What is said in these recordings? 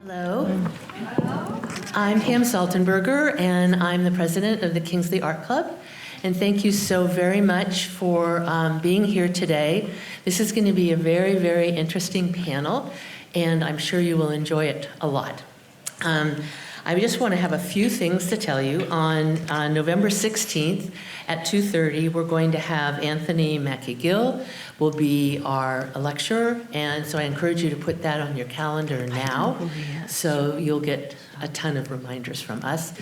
Hello. I'm Pam Saltenberger, and I'm the president of the Kingsley Art Club. And thank you so very much for being here today. This is going to be a very, very interesting panel, and I'm sure you will enjoy it a lot. I just want to have a few things to tell you. On November 16th at 2:30, we're going to have Anthony Mackey-Gill will be our lecturer, and so I encourage you to put that on your calendar now, so you'll get a ton of reminders from us.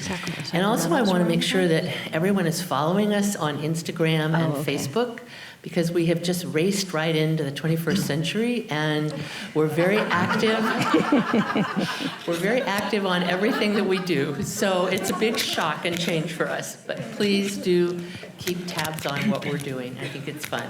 And also I want to make sure that everyone is following us on Instagram and Facebook, because we have just raced right into the 21st century, and we're very active. We're very active on everything that we do. So it's a big shock and change for us, but please do keep tabs on what we're doing. I think it's fun.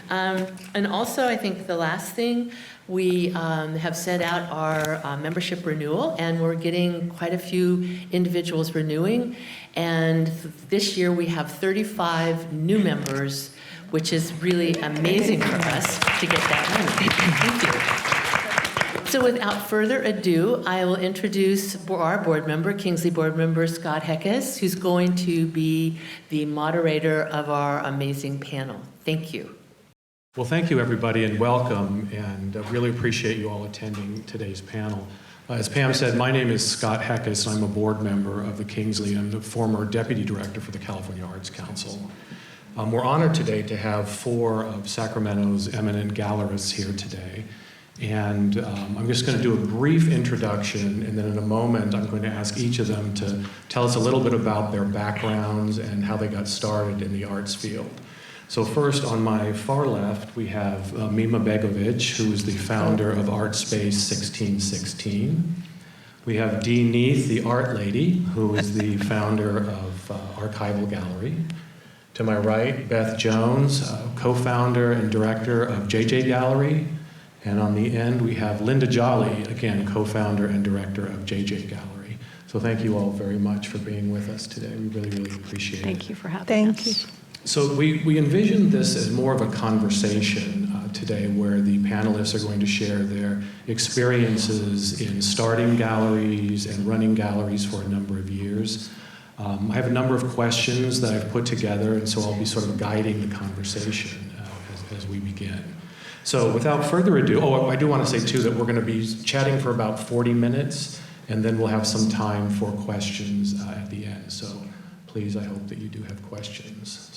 And also, I think the last thing, we have set out our membership renewal, and we're getting quite a few individuals renewing. And this year we have 35 new members, which is really amazing for us to get that many. Thank you. So without further ado, I will introduce our board member, Kingsley board member Scott Heckes, who's going to be the moderator of our amazing panel. Thank you. Well, thank you, everybody, and welcome, and I really appreciate you all attending today's panel. As Pam said, my name is Scott Heckes. I'm a board member of the Kingsley. I'm the former deputy director for the California Arts Council. We're honored today to have 4 of Sacramento's eminent gallerists here today. And I'm just going to do a brief introduction, and then in a moment I'm going to ask each of them to tell us a little bit about their backgrounds and how they got started in the arts field. So first, on my far left, we have Mima Begovic, who is the founder of Art Space 1616. We have Dee Neath, the art lady, who is the founder of Archival Gallery. To my right, Beth Jones, co-founder and director of JJ Gallery. And on the end, we have Linda Jolley, again, co-founder and director of JJ Gallery. So thank you all very much for being with us today. We really, really appreciate it. Thank you for having us. Thank you. So we envisioned this as more of a conversation today, where the panelists are going to share their experiences in starting galleries and running galleries for a number of years. I have a number of questions that I've put together, and so I'll be sort of guiding the conversation as we begin. So without further ado, I do want to say too that we're going to be chatting for about 40 minutes, and then we'll have some time for questions at the end. So please, I hope that you do have questions.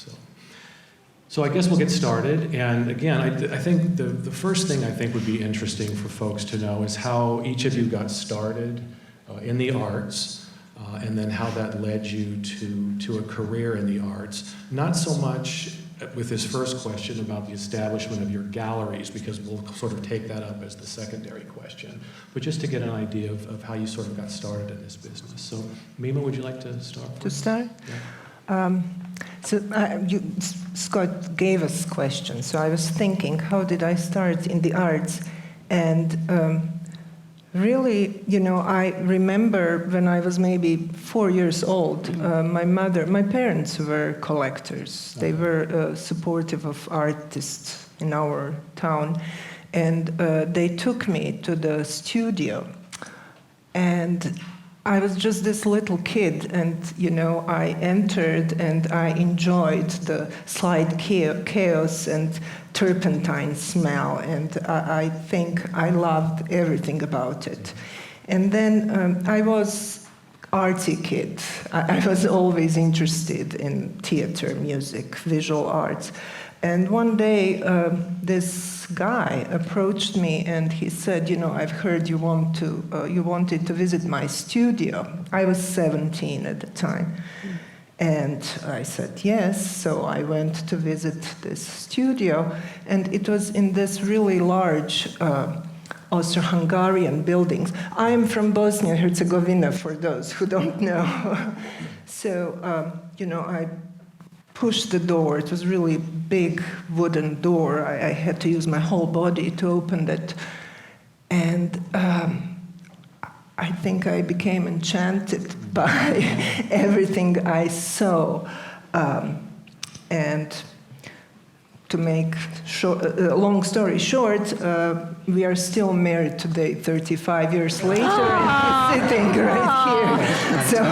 So I guess we'll get started. And again, I think the first thing I think would be interesting for folks to know is how each of you got started in the arts, and then how that led you to a career in the arts. Not so much with this first question about the establishment of your galleries, because we'll sort of take that up as the secondary question, but just to get an idea of how you sort of got started in this business. So Mima, would you like to start? To start? Yeah. Scott gave us questions, so I was thinking, how did I start in the arts? And really, I remember when I was maybe 4 years old, my parents were collectors. They were supportive of artists in our town, and they took me to the studio. And I was just this little kid, and I entered and I enjoyed the slide chaos and turpentine smell, and I think I loved everything about it. And then I was artsy kid. I was always interested in theater, music, visual arts. And one day, this guy approached me and he said, I've heard you wanted to visit my studio. I was 17 at the time. And I said yes, so I went to visit this studio, and it was in this really large Austro-Hungarian buildings. I am from Bosnia and Herzegovina, for those who don't know. So, I pushed the door. It was really big wooden door. I had to use my whole body to open it. And I think I became enchanted by everything I saw. And to make a long story short, we are still married today, 35 years later, and he's sitting right here. So,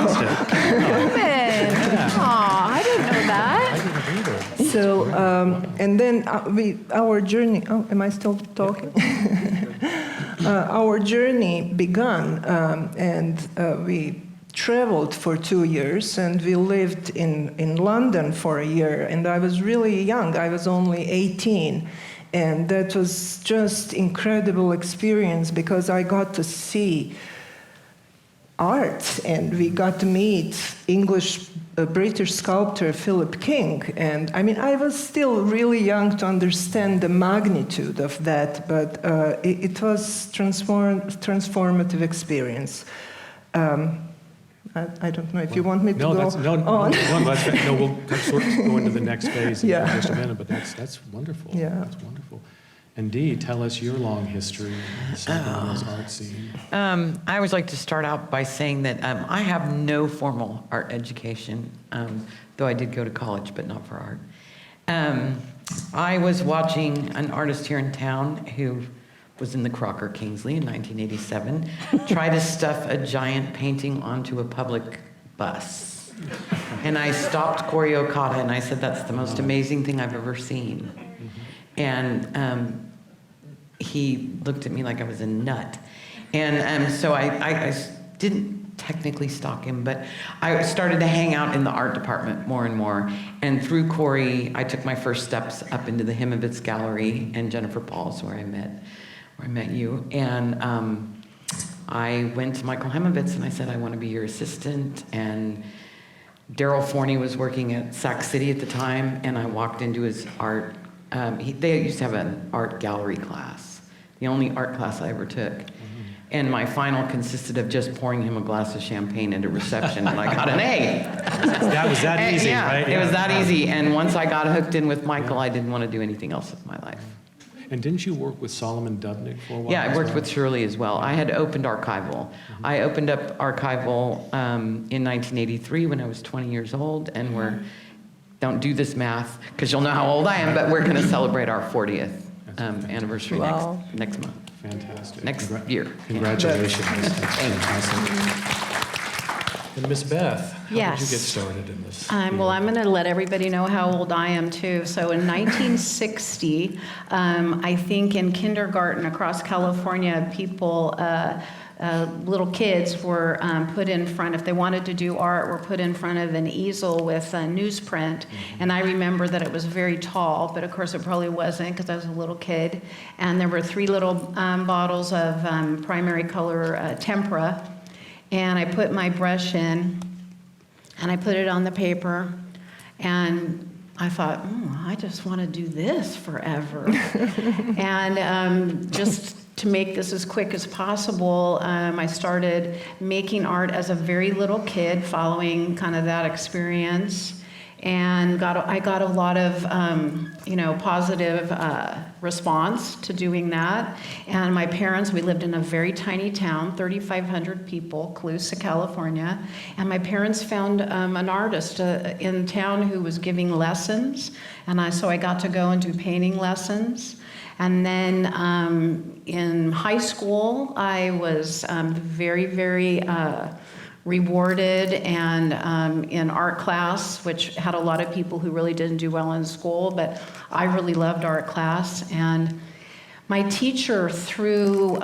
I didn't know that. I didn't either. so and then our journey. Oh, am I still talking? Our journey began, and we traveled for 2 years, and we lived in London for a year, and I was really young. I was only 18, and that was just incredible experience because I got to see art, and we got to meet British sculptor Philip King, and I mean, I was still really young to understand the magnitude of that, but it was transformative experience. I don't know if you want me to go on. We'll sort of go into the next phase in Yeah. just a minute, but that's wonderful. Yeah. That's wonderful. And Dee, tell us your long history in the Sacramento's art scene. I always like to start out by saying that I have no formal art education, though I did go to college, but not for art. I was watching an artist here in town who was in the Crocker Kingsley in 1987, try to stuff a giant painting onto a public bus. And I stopped Corey Okada and I said, that's the most amazing thing I've ever seen. And he looked at me like I was a nut. And so I didn't technically stalk him, but I started to hang out in the art department more and more. And through Corey, I took my first steps up into the Himovitz Gallery, and Jennifer Paul's where I met you. And I went to Michael Himovitz and I said, I want to be your assistant. And Daryl Forney was working at Sac City at the time, and I walked into his art. They used to have an art gallery class, the only art class I ever took. And my final consisted of just pouring him a glass of champagne at a reception, and I got an A. That was that easy, right? It was that easy. And once I got hooked in with Michael, I didn't want to do anything else with my life. And didn't you work with Solomon Dubnik for a while? Yeah, I as worked well? with Shirley as well. I had opened Archival. I opened up Archival in 1983 when I was 20 years old, and don't do this math because you'll know how old I am, but we're going to celebrate our 40th anniversary next month. Fantastic. Next year. Congratulations. That's fantastic. And Miss Beth, how did you Yes. get started in this? Well, I'm going to let everybody know how old I am, too. So in 1960, I think in kindergarten across California, little kids were put in front, if they wanted to do art, were put in front of an easel with newsprint. And I remember that it was very tall, but of course it probably wasn't because I was a little kid. And there were 3 little bottles of primary color tempera. And I put my brush in, and I put it on the paper, and I thought, I just want to do this forever. And just to make this as quick as possible, I started making art as a very little kid, following kind of that experience, and I got a lot of positive response to doing that. And my parents, we lived in a very tiny town, 3,500 people, Colusa, California, and my parents found an artist in town who was giving lessons, and so I got to go and do painting lessons. And then in high school, I was very, very rewarded, and in art class, which had a lot of people who really didn't do well in school, but I really loved art class. And my teacher threw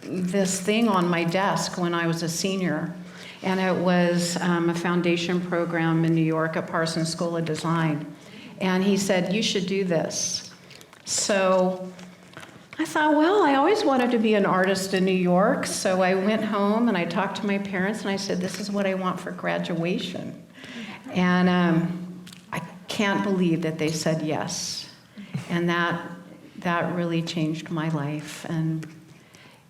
this thing on my desk when I was a senior, and it was a foundation program in New York at Parsons School of Design. And he said, you should do this. So I thought, well, I always wanted to be an artist in New York, so I went home and I talked to my parents and I said, this is what I want for graduation. And I can't believe that they said yes. And that really changed my life, and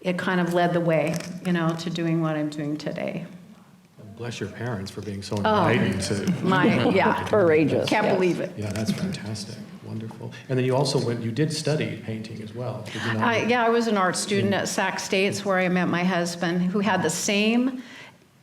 it kind of led the way, to doing what I'm doing today. Bless your parents for being so enlightened to. Courageous. Can't believe it. Yeah, that's fantastic. Wonderful. And then you also you did study painting as well. Did you not? I was an art student at Sac State's where I met my husband, who had the same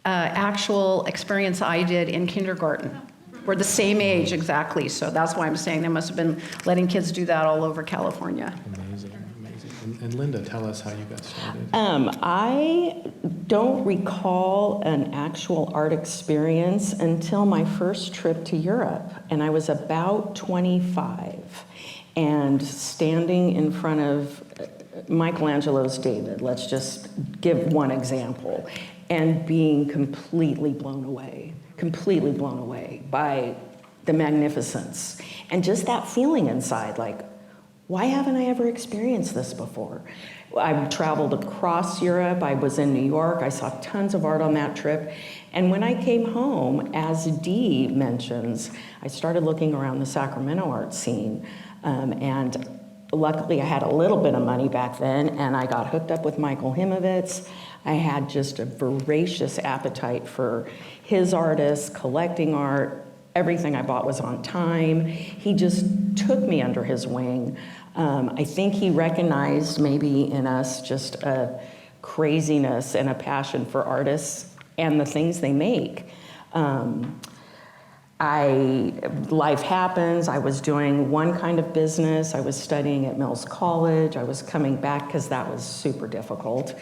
actual experience I did in kindergarten. We're the same age, exactly. So that's why I'm saying they must have been letting kids do that all over California. Amazing, amazing. And Linda, tell us how you got started. I don't recall an actual art experience until my first trip to Europe, and I was about 25, and standing in front of Michelangelo's David, let's just give one example, and being completely blown away by the magnificence. And just that feeling inside, like, why haven't I ever experienced this before? I've traveled across Europe, I was in New York, I saw tons of art on that trip. And when I came home, as Dee mentions, I started looking around the Sacramento art scene. And luckily I had a little bit of money back then, and I got hooked up with Michael Himovitz. I had just a voracious appetite for his artists, collecting art. Everything I bought was on time. He just took me under his wing. I think he recognized maybe in us just a craziness and a passion for artists and the things they make. Life happens. I was doing one kind of business. I was studying at Mills College. I was coming back because that was super difficult.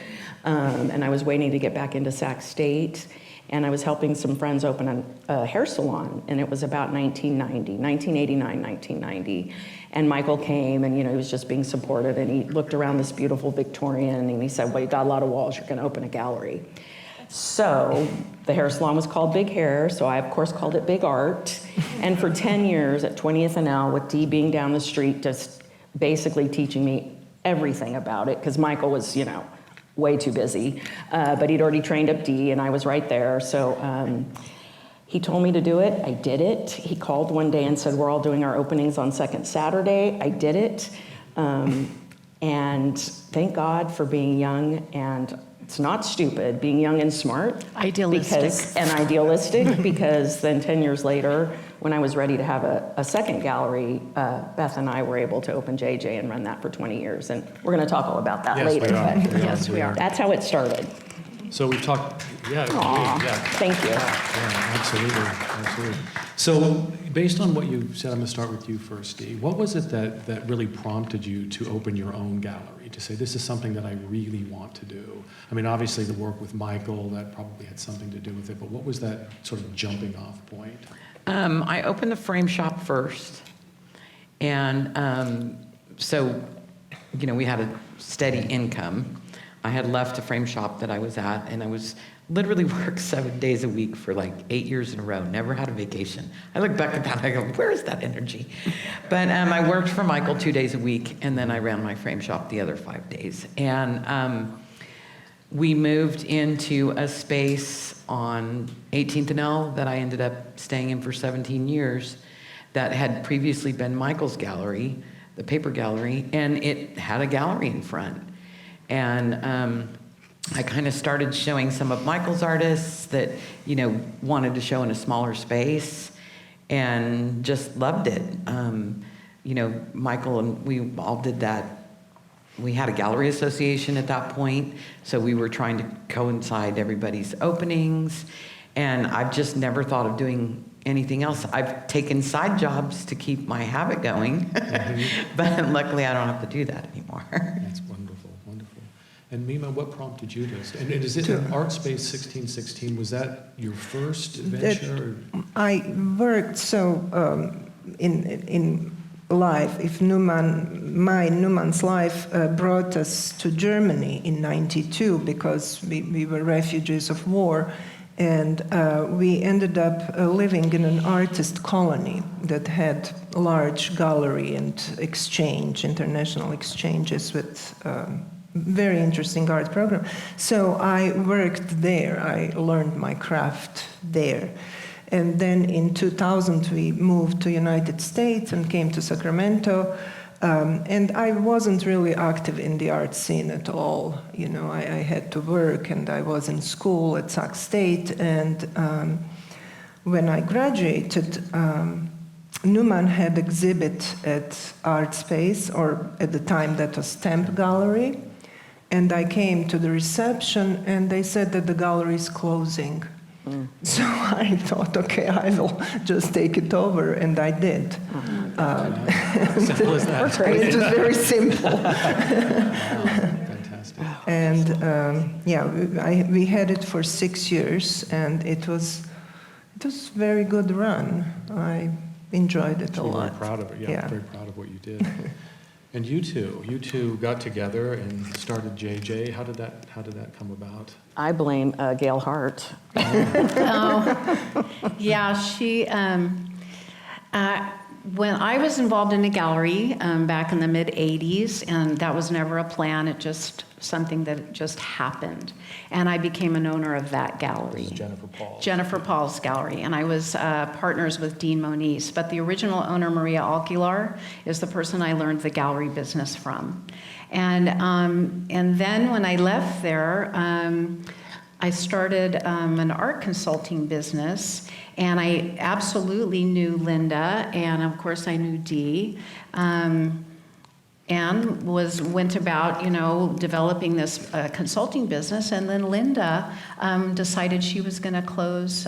And I was waiting to get back into Sac State. And I was helping some friends open a hair salon. And it was about 1989, 1990. And Michael came, and he was just being supportive. And he looked around this beautiful Victorian, and he said, well, you got a lot of walls. You're going to open a gallery. So the hair salon was called Big Hair, so I, of course, called it Big Art. And for 10 years at 20th and L, with Dee being down the street, just basically teaching me everything about it, because Michael was, way too busy. But he'd already trained up Dee, and I was right there. So he told me to do it. I did it. He called one day and said, we're all doing our openings on second Saturday. I did it. And thank God for being young, and it's not stupid, being young and smart. Idealistic. Idealistic, because then 10 years later, when I was ready to have a second gallery, Beth and I were able to open JJ and run that for 20 years. And we're going to talk all about that later. Yes, we are. That's how it started. So we've talked, yeah. Thank you. Yeah, absolutely. So based on what you said, I'm going to start with you first, Dee. What was it that really prompted you to open your own gallery, to say, this is something that I really want to do? I mean, obviously the work with Michael, that probably had something to do with it, but what was that sort of jumping off point? I opened the frame shop first. And so, we had a steady income. I had left a frame shop that I was at, and I was literally worked 7 days a week for like 8 years in a row, never had a vacation. I look back at that and I go, where is that energy? But I worked for Michael 2 days a week, and then I ran my frame shop the other 5 days. And we moved into a space on 18th and L that I ended up staying in for 17 years that had previously been Michael's gallery, the paper gallery, and it had a gallery in front. And I kind of started showing some of Michael's artists that, wanted to show in a smaller space, and just loved it. Michael and we all did that. We had a gallery association at that point, so we were trying to coincide everybody's openings, and I've just never thought of doing anything else. I've taken side jobs to keep my habit going, but luckily I don't have to do that anymore. That's wonderful, wonderful. And Mima, what prompted you to? And is it Art Space 1616? Was that your first venture? I worked in life. If Newman's life brought us to Germany in '92 because we were refugees of war, and we ended up living in an artist colony that had a large gallery and international exchanges with very interesting art program. So I worked there. I learned my craft there. And then in 2000, we moved to United States and came to Sacramento. And I wasn't really active in the art scene at all. I had to work, and I was in school at Sac State. And when I graduated, Newman had exhibit at Art Space, or at the time that was Stamp Gallery. And I came to the reception, and they said that the gallery is closing. So I thought, okay, I will just take it over, and I did. Simple as that. It's just very simple. Fantastic. And we had it for 6 years, and it was very good run. I enjoyed it a We're lot. very proud of it. Yeah, Yeah. very proud of what you did. And you two got together and started JJ. How did that come about? I blame Gail Hart. Yeah, she, when I was involved in a gallery back in the mid-'80s, and that was never a plan, it just something that just happened. And I became an owner of that gallery. This is Jennifer Paul. Jennifer Paul's gallery, and I was partners with Dean Moniz. But the original owner, Maria Alquilar, is the person I learned the gallery business from. And then when I left there, I started an art consulting business, and I absolutely knew Linda, and of course I knew Dee. And went about, developing this consulting business, and then Linda decided she was going to close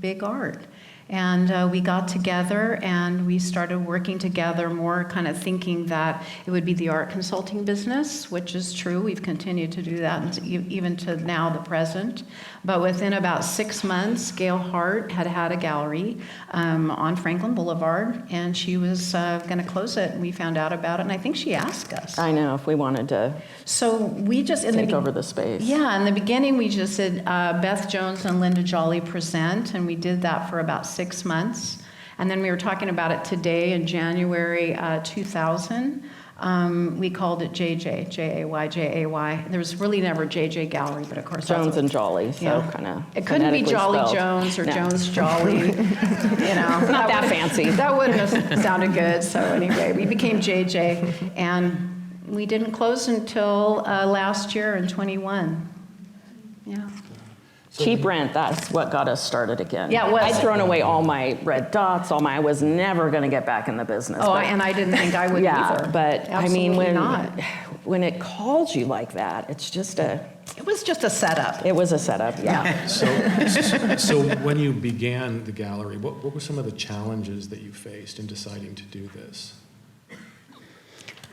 Big Art. And we got together and we started working together more, kind of thinking that it would be the art consulting business, which is true. We've continued to do that even to now, the present. But within about 6 months, Gail Hart had a gallery on Franklin Boulevard, and she was going to close it. And we found out about it, and I think she asked us. I know, if we wanted to So we just take over the space. Yeah, in the beginning we just did Beth Jones and Linda Jolley present, and we did that for about 6 months. And then we were talking about it today in January 2000. We called it JJ, Jay, Jay. There was really never JJ Gallery, but of course Jones and Jolley, so Yeah. kind of. It couldn't be Jolly Jones or No. Jones Jolly, Not that fancy. That wouldn't have sounded good. So anyway, we became JJ, and we didn't close until last year in 21. Yeah. Cheap rent, that's what got us started again. Yeah, it was. I'd thrown away all my red dots, I was never going to get back in the business. Oh, but- and I didn't think I would yeah, either. but I mean, Absolutely not. when it calls you like that, it's just It was just a setup. it was a setup, yeah. So when you began the gallery, what were some of the challenges that you faced in deciding to do this?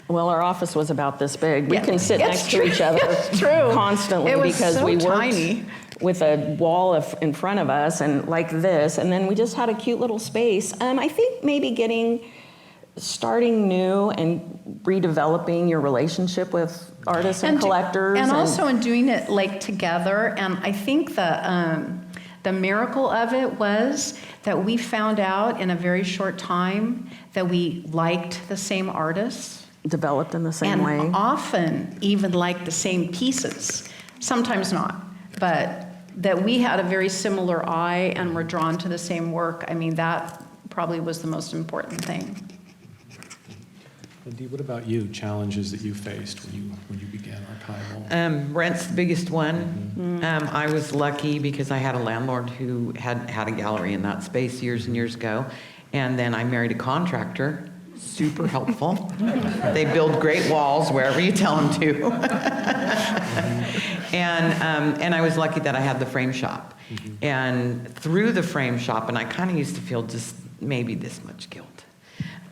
Well, our office was about this big. We Yeah. can sit It's next true. to each other It's true. constantly It was because so we worked tiny. with a wall in front of us and like this, and then we just had a cute little space. I think maybe starting new and redeveloping your relationship with artists and collectors. And also in doing it like together. And I think the miracle of it was that we found out in a very short time that we liked the same artists. developed in the same And way. often even like the same pieces. Sometimes not, but that we had a very similar eye and were drawn to the same work. I mean, that probably was the most important thing. And Dee, what about you? Challenges that you faced when you began archival? Rent's the biggest one. I was lucky because I had a landlord who had a gallery in that space years and years ago. And then I married a contractor, super helpful. They build great walls wherever you tell them to. And I was lucky that I had the frame shop. And through the frame shop, and I kind of used to feel just maybe this much guilt.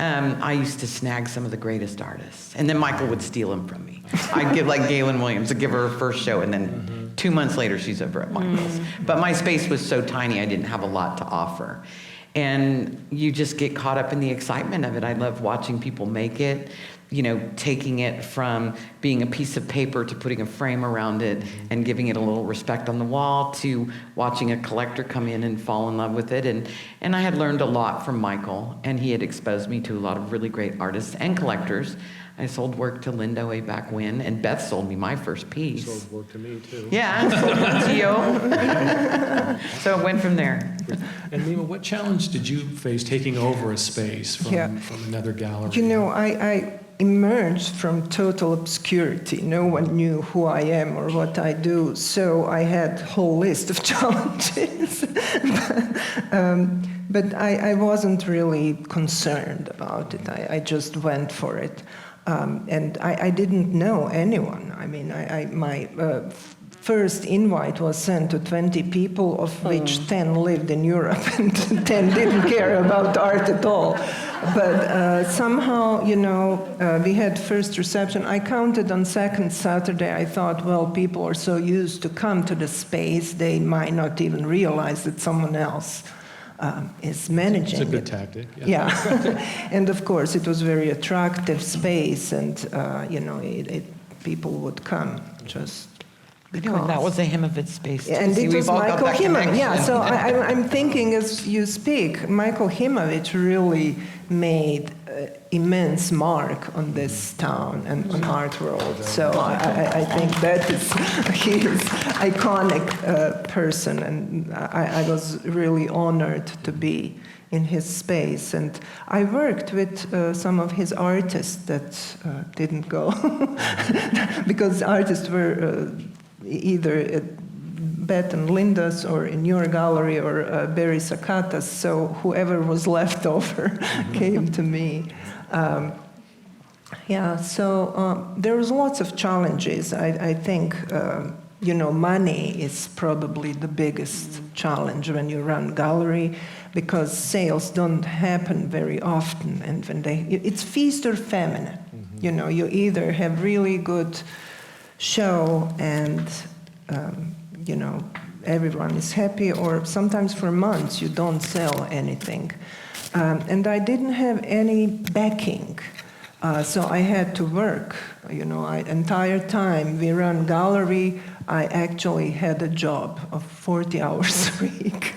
I used to snag some of the greatest artists, and then Michael would steal them from me. I'd give like Galen Williams, I'd give her her first show, and then 2 months later she's over at Michael's. But my space was so tiny, I didn't have a lot to offer. And you just get caught up in the excitement of it. I love watching people make it, taking it from being a piece of paper to putting a frame around it and giving it a little respect on the wall to watching a collector come in and fall in love with it. And I had learned a lot from Michael, and he had exposed me to a lot of really great artists and collectors. I sold work to Linda way back when, and Beth sold me my first piece. Sold work to me, too. Yeah, I sold one to you. So it went from there. And Mima, what challenge did you face taking over a space from another gallery? I emerged from total obscurity. No one knew who I am or what I do, so I had a whole list of challenges. But I wasn't really concerned about it. I just went for it. And I didn't know anyone. I mean, my first invite was sent to 20 people, of which 10 lived in Europe and 10 didn't care about art at all. But somehow, we had first reception. I counted on second Saturday. I thought, well, people are so used to come to the space, they might not even realize that someone else is managing. It's a good tactic. Yeah. And of course, it was very attractive space, and people would come just because. That was a him of its space. Too. And See, it was we've all got Michael that Himov. connection. Yeah, so I'm thinking as you speak, Michael Himovich really made immense mark on this town and on art world. So I think that is he is iconic person, and I was really honored to be in his space. And I worked with some of his artists that didn't go because artists were either at Beth and Linda's or in your gallery or Barry Sakata's, so whoever was left over came to me. There was lots of challenges. I think, money is probably the biggest challenge when you run gallery, because sales don't happen very often, and when it's feast or famine. You either have really good show and everyone is happy, or sometimes for months you don't sell anything. And I didn't have any backing, so I had to work. Entire time we run gallery, I actually had a job of 40 hours a week.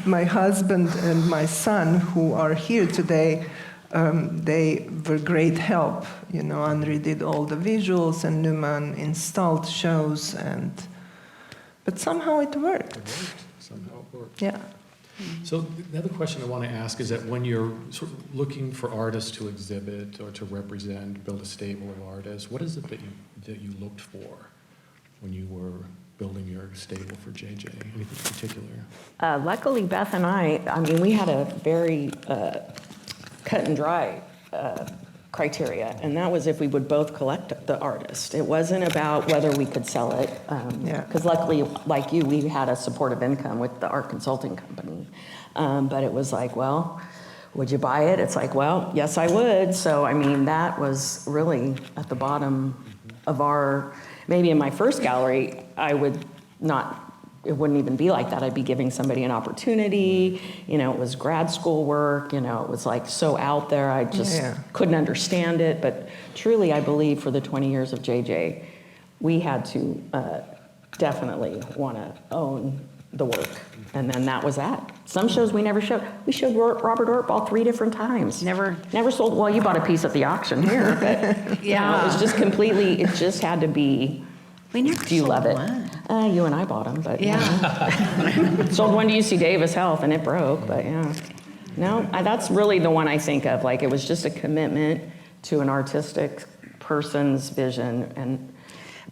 My husband and my son, who are here today, they were great help. Andrei did all the visuals and Newman installed shows, but somehow it worked. Somehow it worked. Yeah. So the other question I want to ask is that when you're sort of looking for artists to exhibit or to represent, build a stable of artists, what is it that you looked for when you were building your stable for JJ? Anything particular? Luckily, Beth and I we had a very cut and dry criteria, and that was if we would both collect the artist. It wasn't about whether we could sell it, because luckily, like you, we had a supportive income with the art consulting company. But it was like, well, would you buy it? It's like, well, yes, I would. So, that was really at the bottom of maybe in my first gallery, it wouldn't even be like that. I'd be giving somebody an opportunity. It was grad school work. It was like so out there. I just couldn't understand it. But truly, I believe for the 20 years of JJ, we had to definitely want to own the work. And then that was that. Some shows we never showed. We showed Robert Ortball 3 different times. Never sold. Well, you bought a piece at the auction here. But it was just completely, it just had to be. We never Do you sold love it? one. You and I bought them, but Yeah. sold one to UC Davis Health, and it broke. But no, that's really the one I think of. Like, it was just a commitment to an artistic person's vision, and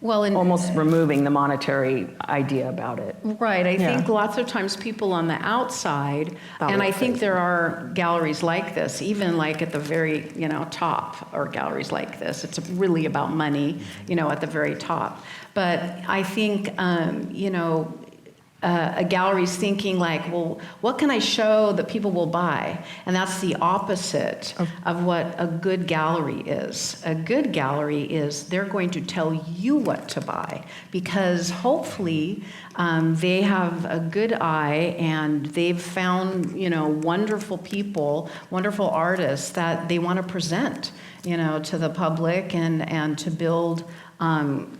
almost removing the monetary idea about it. Right. I think lots of times people on the outside, and I think there are galleries like this, even like at the very, top, or galleries like this. It's really about money, at the very top. But I think, a gallery's thinking like, well, what can I show that people will buy? And that's the opposite of what a good gallery is. A good gallery is they're going to tell you what to buy, because hopefully they have a good eye and they've found, wonderful people, wonderful artists that they want to present, to the public and to build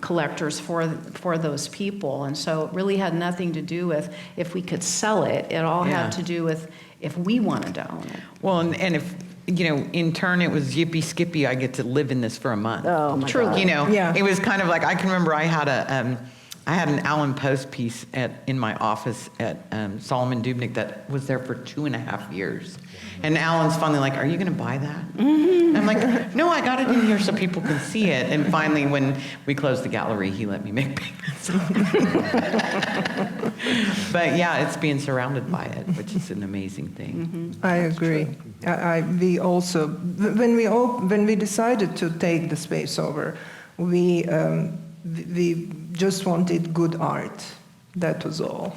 collectors for those people. And so it really had nothing to do with if we could sell it. It all had to do with if we wanted to own it. Well, and if, in turn it was yippee skippy, I get to live in this for a month. Oh my God. It was kind of like, I can remember I had an Alan Post piece in my office at Solomon Dubnik that was there for 2.5 years. And Alan's finally like, are you going to buy that? Mm-hmm. I'm like, no, I got it in here so people can see it. And finally, when we closed the gallery, he let me make payments. But it's being surrounded by it, which is an amazing thing. I agree. We also, when we decided to take the space over, we just wanted good art. That was all.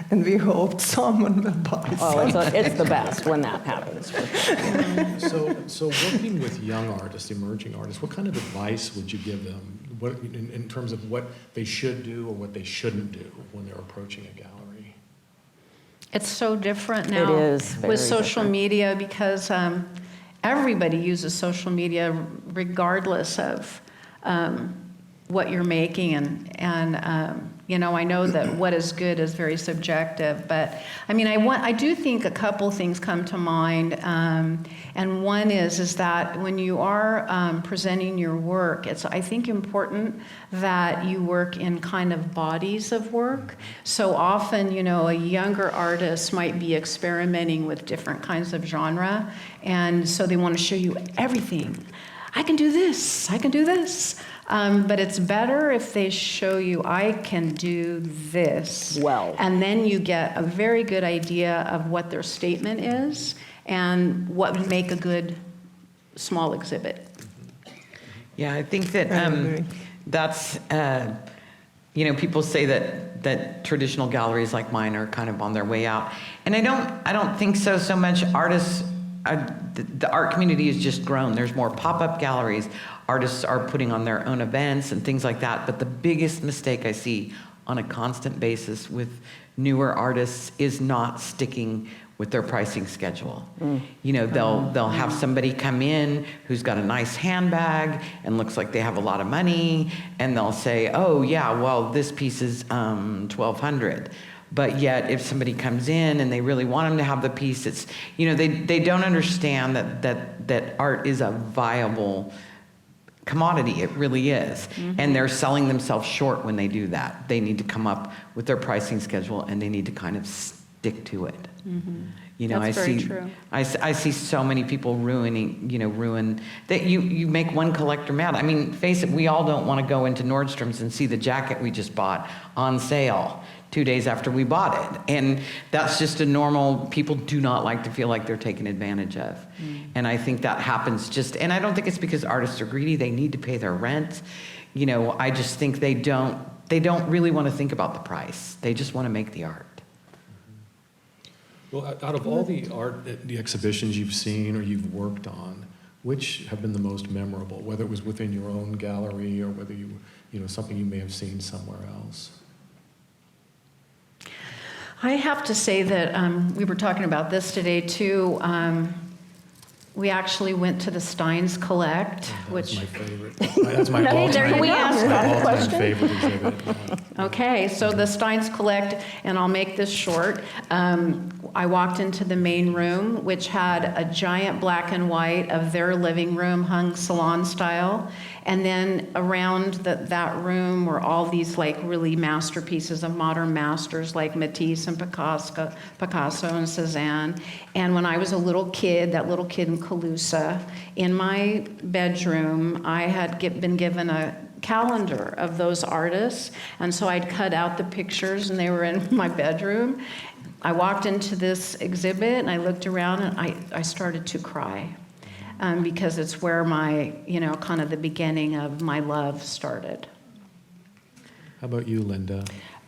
And we hoped someone will buy Oh, some. it's the best when that happens. So working with young artists, emerging artists, what kind of advice would you give them what, in terms of what they should do or what they shouldn't do when they're approaching a gallery? It's so different now is very with social different. media because everybody uses social media regardless of what you're making. And you know, I know that what is good is very subjective, but I mean, I do think a couple things come to mind. And one is that when you are presenting your work, it's, I think, important that you work in kind of bodies of work. So often, you know, a younger artist might be experimenting with different kinds of genre, and so they want to show you everything. I can do this, I can do this. But it's better if they show you, I can do this. Well. And then you get a very good idea of what their statement is and what would make a good small exhibit. Yeah, I think that I agree. that's, you know, people say that traditional galleries like mine are kind of on their way out. And I don't think so much. Artists, the art community has just grown. There's more pop-up galleries. Artists are putting on their own events and things like that. But the biggest mistake I see on a constant basis with newer artists is not sticking with their pricing schedule. You know, they'll have somebody come in who's got a nice handbag and looks like they have a lot of money, and they'll say, oh yeah, well, this piece is $1,200. But yet, if somebody comes in and they really want them to have the piece, it's, you know, they don't understand that art is a viable commodity. It really is. And they're selling themselves short when they do that. They need to come up with their pricing schedule, and they need to kind of stick to it. You know, That's I very see, true. I see so many people ruin that. You make one collector mad. I mean, face it, we all don't want to go into Nordstrom's and see the jacket we just bought on sale 2 days after we bought it. And that's just a normal, people do not like to feel like they're taken advantage of. And I think that happens and I don't think it's because artists are greedy, they need to pay their rent. You know, I just think they don't really want to think about the price. They just want to make the art. Well, out of all the exhibitions you've seen or you've worked on, which have been the most memorable, whether it was within your own gallery or whether you know, something you may have seen somewhere else? I have to say that we were talking about this today too. We actually went to the Steins Collect, That's which, my favorite. That's my Okay, all-time, there you go. that's Can we my ask a all-time question? favorite exhibit. Yeah. okay, so the Steins Collect, and I'll make this short. I walked into the main room, which had a giant black and white of their living room hung salon style. And then around that room were all these like really masterpieces of modern masters like Matisse and Picasso and Cézanne. And when I was a little kid, that little kid in Calusa, in my bedroom, I had been given a calendar of those artists. And so I'd cut out the pictures and they were in my bedroom. I walked into this exhibit and I looked around and I started to cry. Because it's where my, you know, kind of the beginning of my love started. How about you, Linda?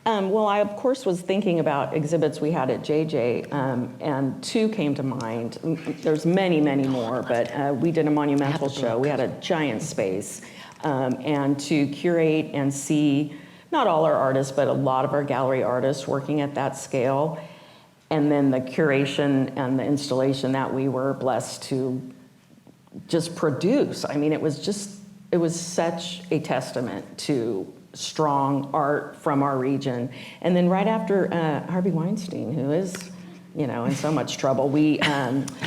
Well, I, of course, was thinking about exhibits we had at JJ, and two came to mind. There's many, many more, but we did a monumental show. We had a giant space, and to curate and see not all our artists, but a lot of our gallery artists working at that scale, and then the curation and the installation that we were blessed to just produce. I mean, it was such a testament to strong art from our region. And then right after Harvey Weinstein, who is, you know, in so much trouble, we,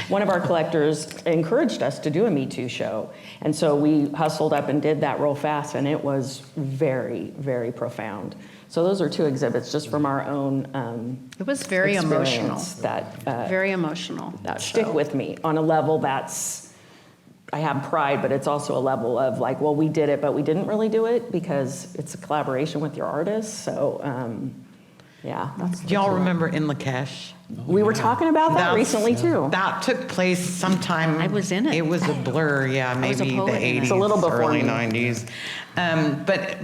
one of our collectors encouraged us to do a Me Too show. And so we hustled up and did that real fast, and it was very, very profound. So those are two exhibits just from our own It was very emotional. that Very emotional. that stick with me on a level that's, I have pride, but it's also a level of like, well, we did it, but we didn't really do it because it's a collaboration with your artists. So, yeah. Do y'all remember In Lakesh? We were talking about that That's- recently too. That took place sometime. I was in it. It was a blur, yeah, was a maybe the poet in it. 80s, It's a little before early me. 90s. But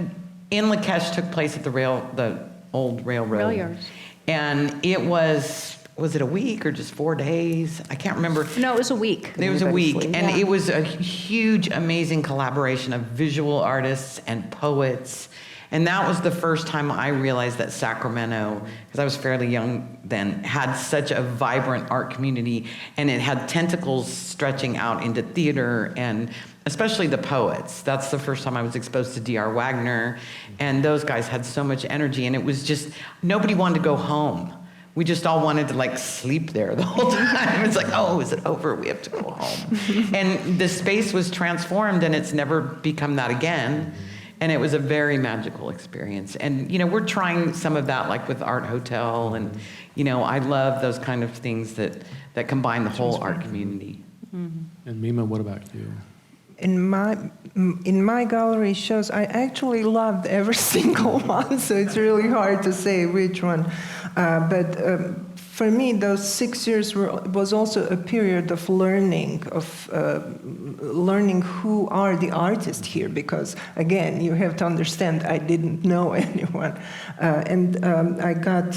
in Lakesh took place at the old railroad. Rail yards. And it was it a week or just 4 days? I can't remember. No, it was a week. It was a week, and Yeah. it was a huge, amazing collaboration of visual artists and poets. And that was the first time I realized that Sacramento, because I was fairly young then, had such a vibrant art community, and it had tentacles stretching out into theater and especially the poets. That's the first time I was exposed to D.R. Wagner, and those guys had so much energy, and it was just, nobody wanted to go home. We just all wanted to like sleep there the whole time. It's like, oh, is it over? We have to go home. And the space was transformed, and it's never become that again. And it was a very magical experience. And, you know, we're trying some of that, like with Art Hotel. And, you know, I love those kind of things that combine the whole art community. And Mima, what about you? In my gallery shows, I actually loved every single one, so it's really hard to say which one. But for me, those 6 years was also a period of learning who are the artists here, because again, you have to understand, I didn't know anyone. And I got,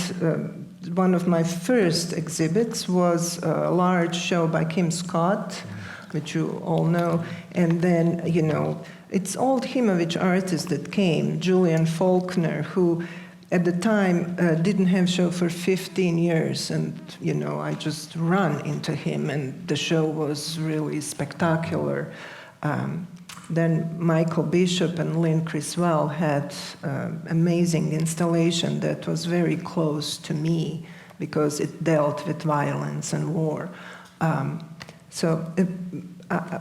one of my first exhibits was a large show by Kim Scott, which you all know. And then, you know, it's old Himovich artists that came, Julian Faulkner, who at the time didn't have show for 15 years. And, you know, I just ran into him, and the show was really spectacular. Then Michael Bishop and Lynn Criswell had amazing installation that was very close to me because it dealt with violence and war.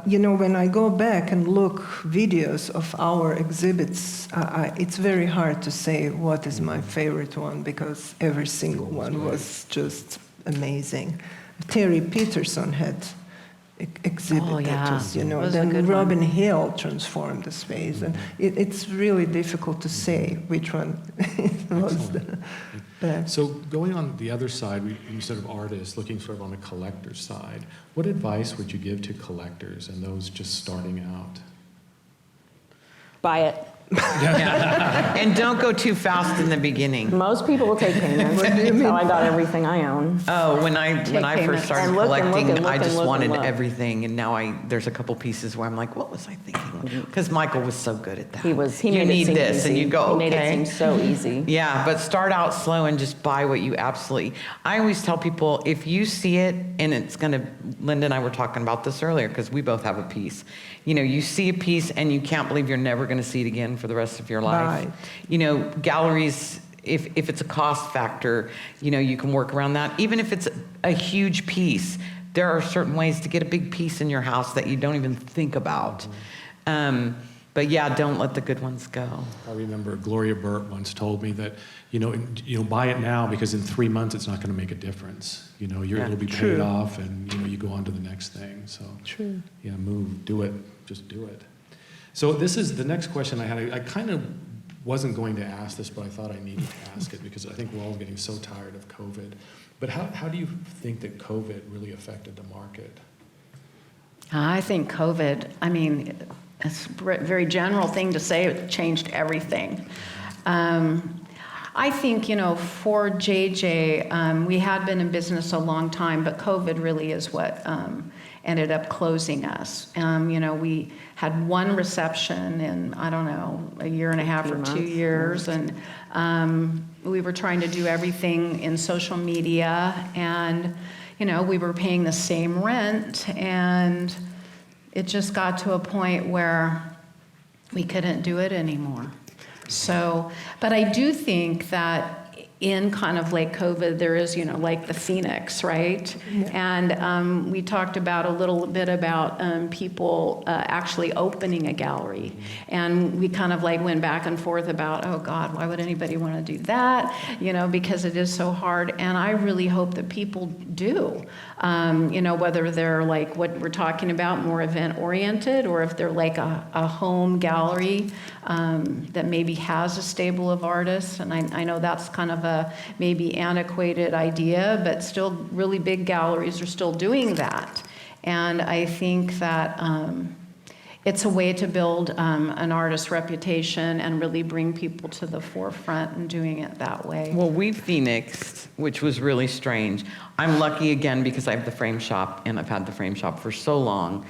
You know, when I go back and look videos of our exhibits, it's very hard to say what is my favorite one, because every single one was just amazing. Terry Peterson had exhibit that was, you know, then Robin Hill transformed the space, and it's really difficult to say which one was the best. So going on the other side, you sort of artists looking sort of on the collector's side, what advice would you give to collectors and those just starting out? Buy it. And don't go too fast in the beginning. Most people will take payments. That's how I got everything I own. Oh, when I payments. first started And look and look collecting, and look I and just look and wanted look. everything, and now there's a couple pieces where I'm like, what was I thinking? Because Michael was so good at that. He you made need it seem this, easy. and you go, He made it okay. seem so easy. Yeah, but start out slow and just buy what you absolutely. I always tell people, if you see it and it's gonna, Linda and I were talking about this earlier because we both have a piece. You know, you see a piece and you can't believe you're never gonna see it again for the rest of your life. Right. You know, galleries, if it's a cost factor, you know, you can work around that. Even if it's a huge piece, there are certain ways to get a big piece in your house that you don't even think about. But yeah, don't let the good ones go. I remember Gloria Burt once told me that, you know, buy it now because in 3 months it's not going to make a difference. You know, it'll be True. paid off, and you know, you go on to the next thing. So, True. yeah, do it, just do it. So this is the next question I had. I kind of wasn't going to ask this, but I thought I needed to ask it because I think we're all getting so tired of COVID. But how do you think that COVID really affected the market? I think COVID, I mean, it's a very general thing to say, it changed everything. I think, you know, for JJ, we had been in business a long time, but COVID really is what ended up closing us. You know, we had one reception in, I don't know, a year and a half or 2 years, and we were trying to do everything in social media, and, you know, we were paying the same rent, and it just got to a point where we couldn't do it anymore. So, but I do think that in kind of like COVID, there is, you know, like the Phoenix, right? Yeah. And we talked about a little bit about people actually opening a gallery. And we kind of like went back and forth about, oh God, why would anybody want to do that? You know, because it is so hard. And I really hope that people do. You know, whether they're like what we're talking about, more event oriented, or if they're like a home gallery that maybe has a stable of artists. And I know that's kind of a maybe antiquated idea, but still really big galleries are still doing that. And I think that, it's a way to build an artist's reputation and really bring people to the forefront and doing it that way. Well, we phoenixed, which was really strange. I'm lucky again because I have the frame shop, and I've had the frame shop for so long.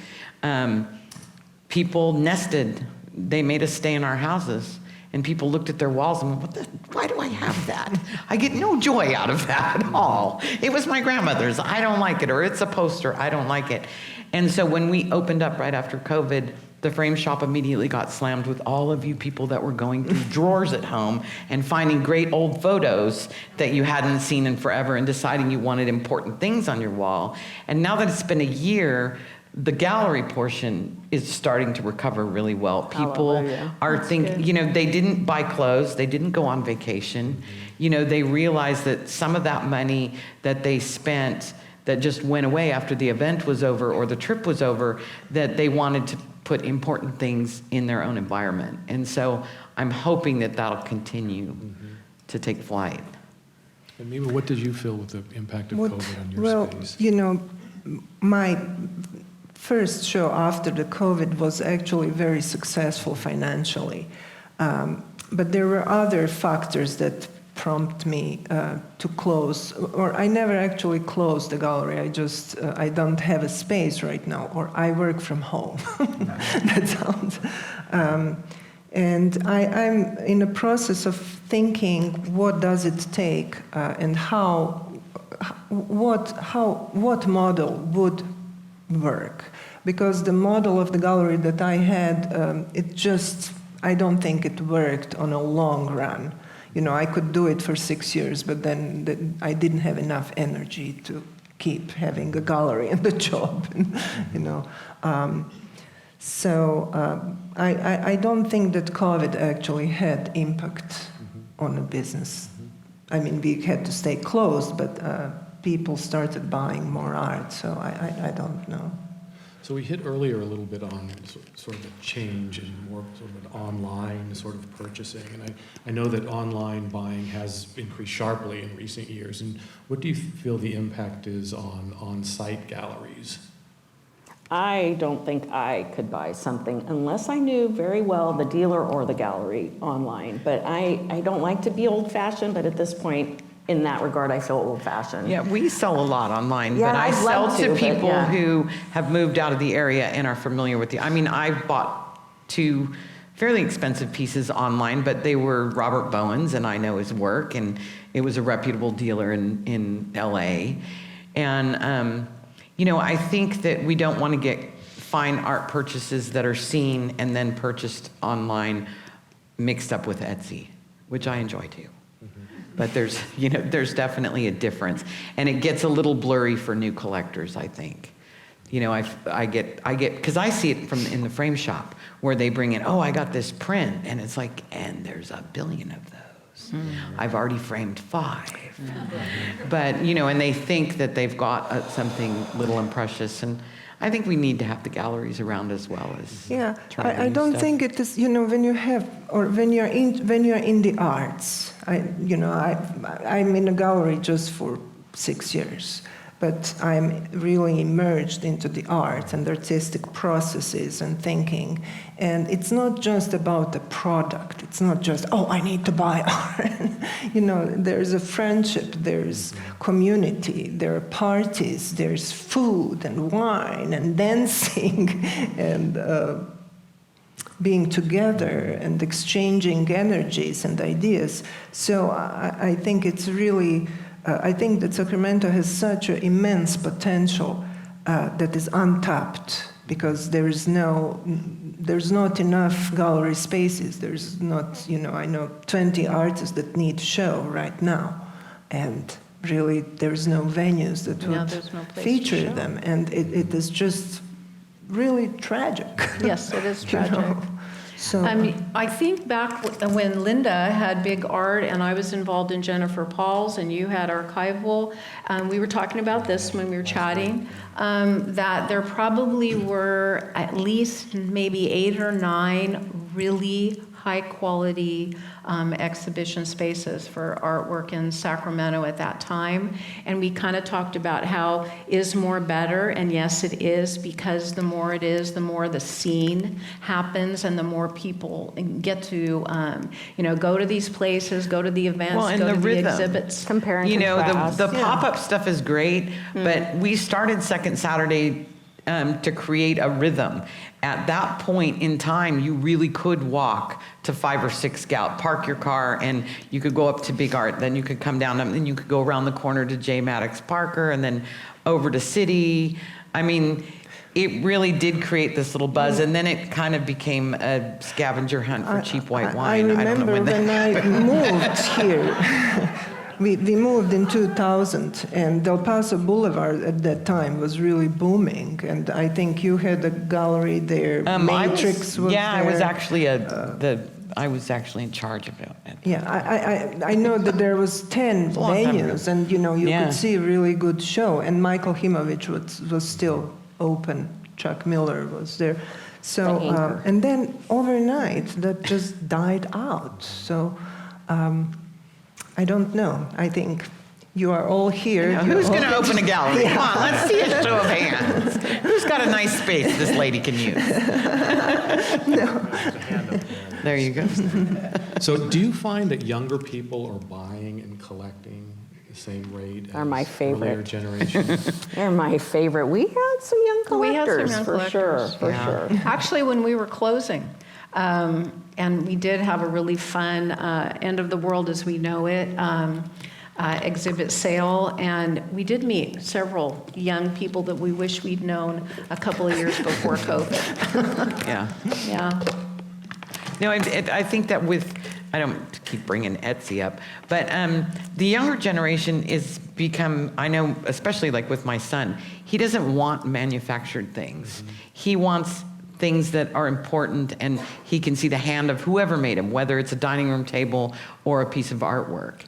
People nested. They made us stay in our houses, and people looked at their walls and went, why do I have that? I get no joy out of that at all. It was my grandmother's. I don't like it. Or it's a poster. I don't like it. And so when we opened up right after COVID, the frame shop immediately got slammed with all of you people that were going through drawers at home and finding great old photos that you hadn't seen in forever and deciding you wanted important things on your wall. And now that it's been a year, the gallery portion is starting to recover really well. People are thinking, you know, they didn't buy clothes, they didn't go on vacation. You know, they realized that some of that money that they spent that just went away after the event was over or the trip was over, that they wanted to put important things in their own environment. And so I'm hoping that that'll continue to take flight. And Mima, what did you feel with the impact of COVID on your well, space? you know, my first show after the COVID was actually very successful financially. But there were other factors that prompt me to close, or I never actually closed the gallery. I don't have a space right now, or I work from home. That sounds. And I'm in a process of thinking, what does it take, and what model would work? Because the model of the gallery that I had, I don't think it worked on a long run. You know, I could do it for 6 years, but then I didn't have enough energy to keep having a gallery and a job, you know. I don't think that COVID actually had impact on the business. I mean, we had to stay closed, but people started buying more art, so I don't know. So we hit earlier a little bit on sort of a change in more sort of an online sort of purchasing, and I know that online buying has increased sharply in recent years. And what do you feel the impact is on on-site galleries? I don't think I could buy something unless I knew very well the dealer or the gallery online. But I don't like to be old-fashioned, but at this point, in that regard, I feel old-fashioned. Yeah, we sell a lot online, Yeah, but I I'd sell love to to, but people yeah. who have moved out of the area and are familiar with I mean, I've bought 2 fairly expensive pieces online, but they were Robert Bowen's, and I know his work, and it was a reputable dealer in LA. And, you know, I think that we don't want to get fine art purchases that are seen and then purchased online mixed up with Etsy, which I enjoy too. But there's definitely a difference, and it gets a little blurry for new collectors, I think. You know, I get because I see it in the frame shop where they bring in, oh, I got this print, and it's like, and there's 1 billion of those. I've already framed 5. But you know, and they think that they've got something little and precious, and I think we need to have the galleries around as well as. Yeah, trying I new don't stuff. think it is. You know, when you're in the arts. I'm in a gallery just for 6 years, but I'm really immersed into the art and artistic processes and thinking. And it's not just about the product. It's not just, oh, I need to buy art. You know, there's a friendship, there's community, there are parties, there's food and wine and dancing and being together and exchanging energies and ideas. So I think it's really, I think that Sacramento has such an immense potential that is untapped because there's not enough gallery spaces. There's not, you know, I know 20 artists that need to show right now. And really, there's no venues that would there's no place to feature show. them. And it is just really tragic. Yes, it is You tragic. know? So, I think back when Linda had Big Art and I was involved in Jennifer Paul's and you had Archival, we were talking about this when we were chatting, that there probably were at least maybe 8 or 9 really high-quality exhibition spaces for artwork in Sacramento at that time. And we kind of talked about how is more better, and yes, it is, because the more it is, the more the scene happens, and the more people get to, go to these places, go to the events, Well, and go the to rhythm. the exhibits. Compare and You know, contrast. the pop-up stuff is great, but we started Second Saturday to create a rhythm. At that point in time, you really could walk to 5 or 6 park your car, and you could go up to Big Art, then you could come down, and then you could go around the corner to J. Maddox Parker, and then over to City. I mean, it really did create this little buzz, and then it kind of became a scavenger hunt for cheap white wine. I don't know remember when I moved here. We moved in 2000, and Del Paso Boulevard at that time was really booming. And I think you had a gallery there. Matrix was there. I was actually I was actually in charge of it. Yeah, I know that there was 10 a long time ago. venues, and you Yeah. could see a really good show. And Michael Himovich was still open. Chuck Miller was there. So The anchor. and then overnight that just died out. So. I don't know. I think you are all here. Now, You're who's all- going to open a gallery? Come on, let's see a show of hands. Who's got a nice space this lady can use? There you go. So do you find that younger people are buying and collecting the same rate Are as my earlier favorite. generations? They're my favorite. We had some young We had some collectors, young for collectors. sure, for sure. Actually, when we were closing, and we did have a really fun end of the world as we know it exhibit sale, and we did meet several young people that we wish we'd known a couple of years before COVID. Yeah. Yeah. No, I think that I don't keep bringing Etsy up, but the younger generation is become, I know, especially like with my son, he doesn't want manufactured things. He wants things that are important, and he can see the hand of whoever made them, whether it's a dining room table or a piece of artwork.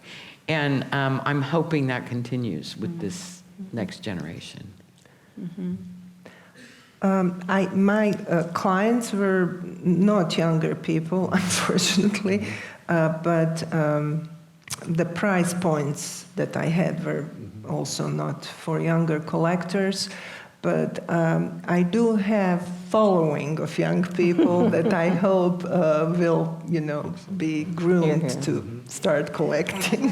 And I'm hoping that continues with this next generation. My clients were not younger people, unfortunately, but the price points that I had were also not for younger collectors. But I do have following of young people that I hope will, be groomed to start collecting.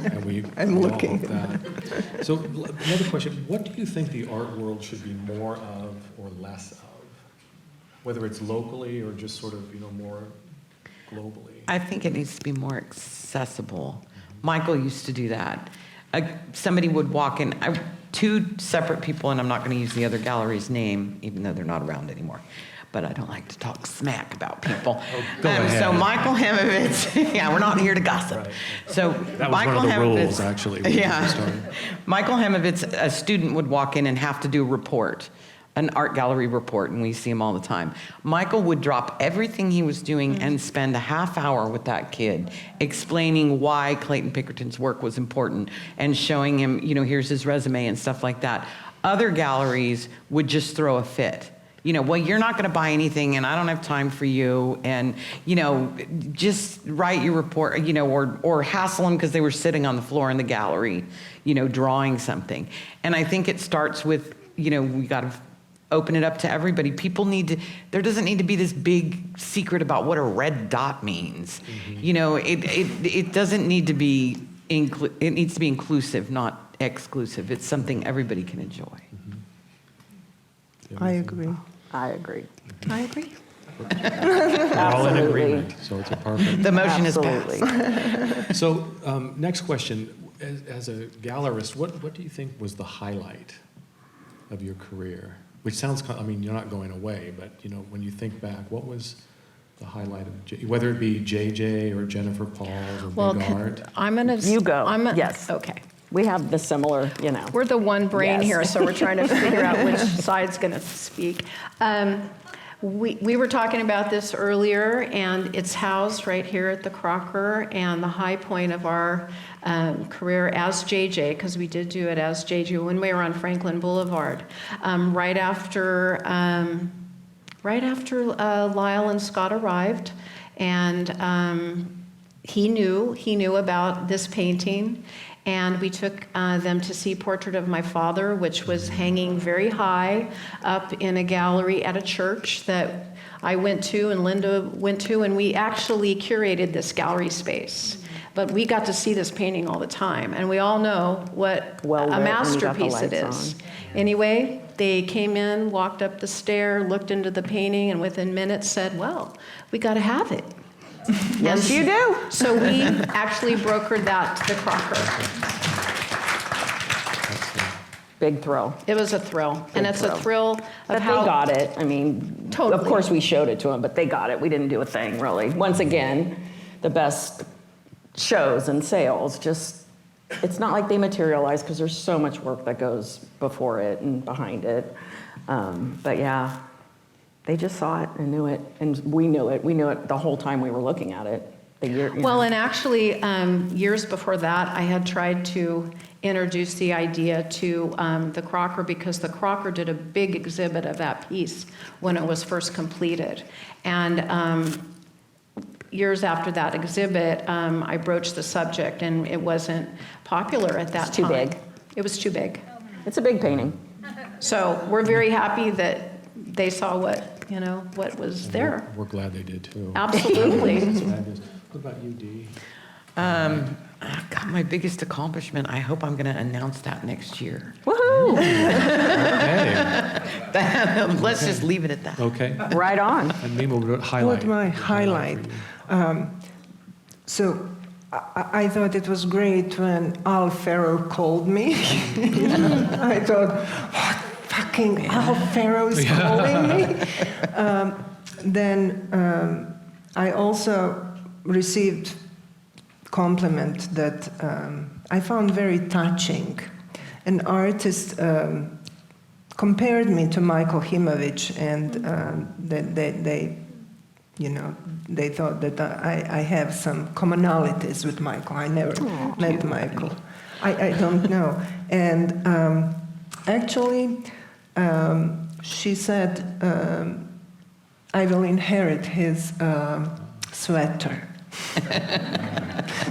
And we I'm all looking. hope that. So another question, what do you think the art world should be more of or less of? Whether it's locally or just sort of, more globally? I think it needs to be more accessible. Michael used to do that. Somebody would walk in, 2 separate people, and I'm not going to use the other gallery's name, even though they're not around anymore. But I don't like to talk smack about people. Go ahead. So Michael Himovich, yeah, we're not here to gossip. Right. So That was Michael one of the Himovich- rules, actually, when we Yeah. started. Michael Himovich, a student would walk in and have to do a report, an art gallery report, and we see him all the time. Michael would drop everything he was doing and spend a half hour with that kid explaining why Clayton Pickerton's work was important and showing him, here's his resume and stuff like that. Other galleries would just throw a fit. Well, you're not going to buy anything, and I don't have time for you, and, just write your report, or hassle them because they were sitting on the floor in the gallery, drawing something. And I think it starts with, we got to open it up to everybody. There doesn't need to be this big secret about what a red dot means. It doesn't need to be, it needs to be inclusive, not exclusive. It's something everybody can enjoy. I agree. I agree. I agree. We're all in Absolutely. agreement, so it's a perfect. The motion is Absolutely. passed. So next question, as a gallerist, what do you think was the highlight of your career? Which sounds, you're not going away, but when you think back, what was the highlight of, whether it be JJ or Jennifer Paul's or Well, Big Art? I'm gonna. You go. Yes. Okay. We have the similar, We're the one brain Yes. here, so we're trying to figure out which side's going to speak. We were talking about this earlier, and it's housed right here at the Crocker, and the high point of our career as JJ, because we did do it as JJ when we were on Franklin Boulevard, right after Lyle and Scott arrived. And he knew about this painting. And we took them to see Portrait of My Father, which was hanging very high up in a gallery at a church that I went to and Linda went to, and we actually curated this gallery space. But we got to see this painting all the time, and we all know what a masterpiece it is. Anyway, they came in, walked up the stair, looked into the painting, and within minutes said, well, we got to have it. Yes, you do. So we actually brokered that to the Crocker. Big thrill. It was a thrill. And it's a thrill of But how... they got it. I mean, Totally. of course we showed it to them, but they got it. We didn't do a thing, really. Once again, the best shows and sales, just, it's not like they materialize because there's so much work that goes before it and behind it. But yeah, they just saw it and knew it, and we knew it. We knew it the whole time we were looking at it. Well, and actually, years before that, I had tried to introduce the idea to the Crocker, because the Crocker did a big exhibit of that piece when it was first completed. And years after that exhibit, I broached the subject, and it wasn't popular at that time. It's too big. It was too big. It's a big painting. So we're very happy that they saw what was there. We're glad they did too. Absolutely. That's fabulous. What about you, Dee? God, my biggest accomplishment, I hope I'm going to announce that next year. Woohoo! Okay. Let's just leave it at that. Okay. Right on. And Mima, what highlight? What my highlight? So I thought it was great when Al Farrow called me. I thought, what, fucking Al Farrow is calling me? Then I also received compliment that I found very touching. An artist compared me to Michael Himovich, and they thought that I have some commonalities with Michael. I never met Michael. I don't know. And actually, she said, I will inherit his sweater.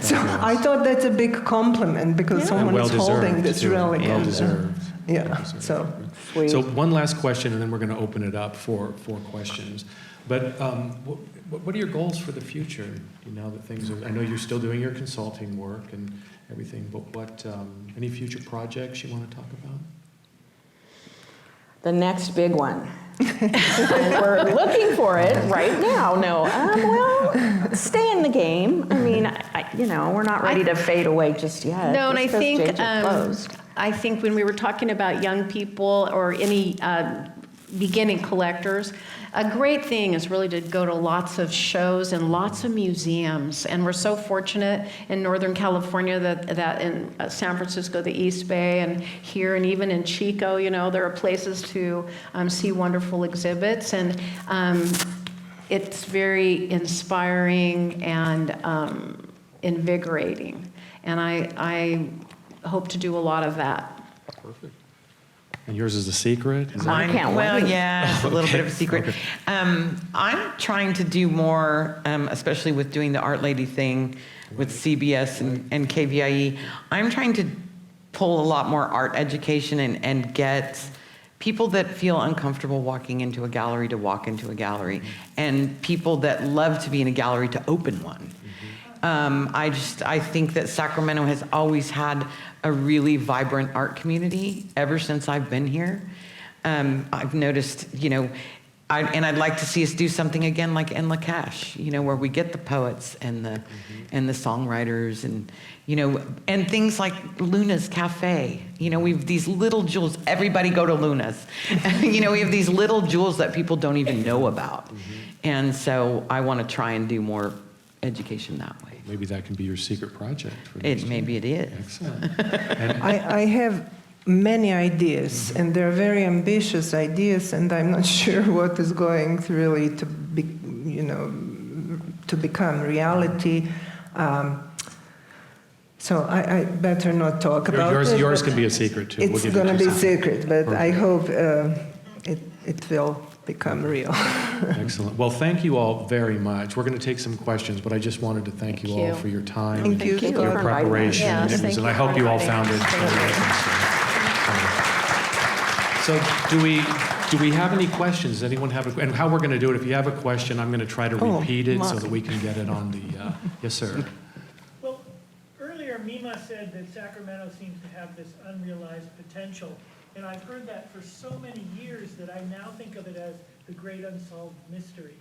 So I thought that's a big compliment, because someone is holding this relic. Well deserved. Yeah, so. Sweet. So one last question, and then we're going to open it up for questions. But what are your goals for the future? Now that things are, I know you're still doing your consulting work and everything, but what any future projects you want to talk about? The next big one. We're looking for it right now. No, well, stay in the game. I mean, we're not ready to fade away just yet. No, and I just 'cause think JJ closed. I think when we were talking about young people or any beginning collectors, a great thing is really to go to lots of shows and lots of museums. And we're so fortunate in Northern California that in San Francisco, the East Bay, and here and even in Chico, there are places to see wonderful exhibits. And it's very inspiring and invigorating. And I hope to do a lot of that. Perfect. And yours is a secret? Is I can't Well, wait. yeah, it's a little bit of a secret. Okay. I'm trying to do more, especially with doing the Art Lady thing with CBS and KVIE. I'm trying to pull a lot more art education and get people that feel uncomfortable walking into a gallery to walk into a gallery, and people that love to be in a gallery to open one. I think that Sacramento has always had a really vibrant art community ever since I've been here. I've noticed, I'd like to see us do something again like in La Cache, where we get the poets and the songwriters and and things like Luna's Cafe. We have these little jewels. Everybody go to Luna's. We have these little jewels that people don't even know about. And so I want to try and do more education that way. Maybe that can be your secret project. For next year. Maybe it is. Excellent. I have many ideas, and they're very ambitious ideas, and I'm not sure what is going to really to become reality. So I better not talk about it. Yours can be a secret too. It's going to be secret, but I hope it will become real. Excellent. Well, thank you all very much. We're going to take some questions, but I just wanted to thank you all for your time, Thank you, Thank you your for inviting us. preparation, Yes, and thank I you hope for you all inviting found it. So do we have any questions? Does anyone have and how we're going to do it, if you have a question, I'm going to try to repeat it so that we can get it on the, yes, sir. Well, earlier Mima said that Sacramento seems to have this unrealized potential. And I've heard that for so many years that I now think of it as the great unsolved mystery.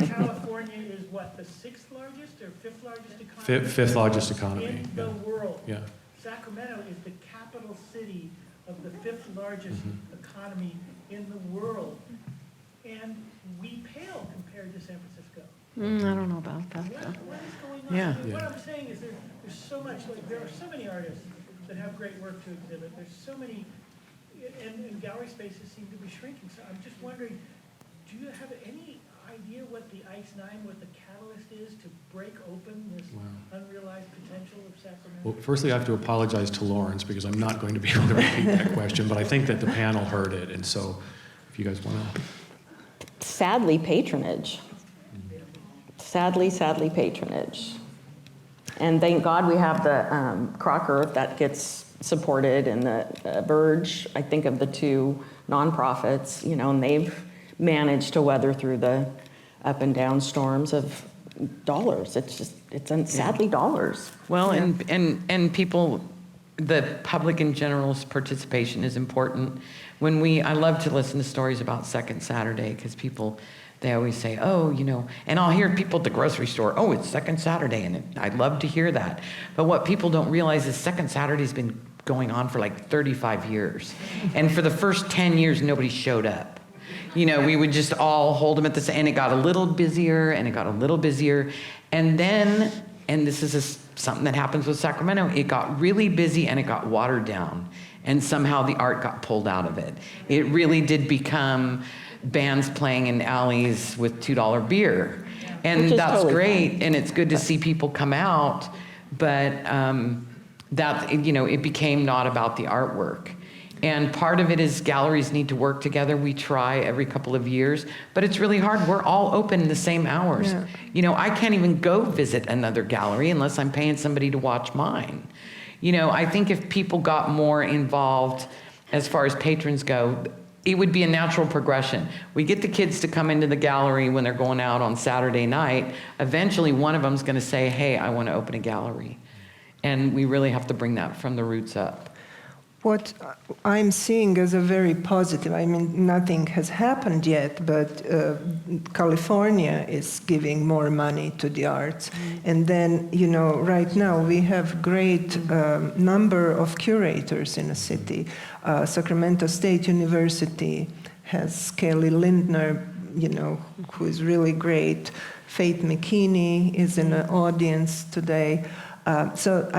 California is what, the 6th largest or 5th largest economy? Fifth largest economy. In the world. Yeah. Sacramento is the capital city of the 5th largest economy in the world. And we pale compared to San Francisco. I don't know about that, though. What is going on? Yeah. I mean, what I'm saying is there's so much, like, there are so many artists that have great work to exhibit. There's so many, and gallery spaces seem to be shrinking. So I'm just wondering, do you have any idea what the Ice-9, what the catalyst is to break open this unrealized potential of Sacramento? Well, firstly, I have to apologize to Lawrence because I'm not going to be able to repeat that question, but I think that the panel heard it, and so if you guys want to. Sadly, patronage. Sadly, patronage. And thank God we have the Crocker that gets supported, and the Verge, I think of the two nonprofits, you know, and they've managed to weather through the up and down storms of dollars. It's sadly dollars. Well, and people, the public in general's participation is important. I love to listen to stories about Second Saturday because people, they always say, oh, you know, and I'll hear people at the grocery store, oh, it's Second Saturday, and I'd love to hear that. But what people don't realize is Second Saturday's been going on for like 35 years. And for the first 10 years, nobody showed up. You know, we would just all hold them at the and it got a little busier, and it got a little busier. And then, and this is something that happens with Sacramento, it got really busy and it got watered down. And somehow the art got pulled out of it. It really did become bands playing in alleys with $2 beer. And that's totally great, fine. and it's good to see people come out, but that, you know, it became not about the artwork. And part of it is galleries need to work together. We try every couple of years, but it's really hard. We're all open the same hours. Yeah. You know, I can't even go visit another gallery unless I'm paying somebody to watch mine. You know, I think if people got more involved as far as patrons go, it would be a natural progression. We get the kids to come into the gallery when they're going out on Saturday night. Eventually, one of them's going to say, hey, I want to open a gallery. And we really have to bring that from the roots up. What I'm seeing as a very positive, I mean, nothing has happened yet, but California is giving more money to the arts. And then, you know, right now we have great number of curators in the city. Sacramento State University has Kelly Lindner, you know, who is really great. Faith McKinney is in the audience today. So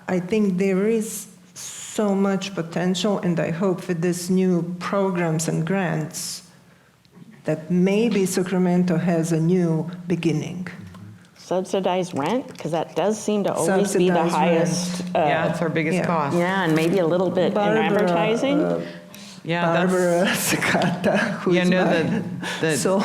I think there is so much potential, and I hope with this new programs and grants that maybe Sacramento has a new beginning. Subsidized rent, because that does seem to always be the Subsidized highest. Yeah, it's our biggest yeah. cost. Yeah, and maybe a little bit in advertising. Yeah, that's, Barbara Sakata, who's you know, so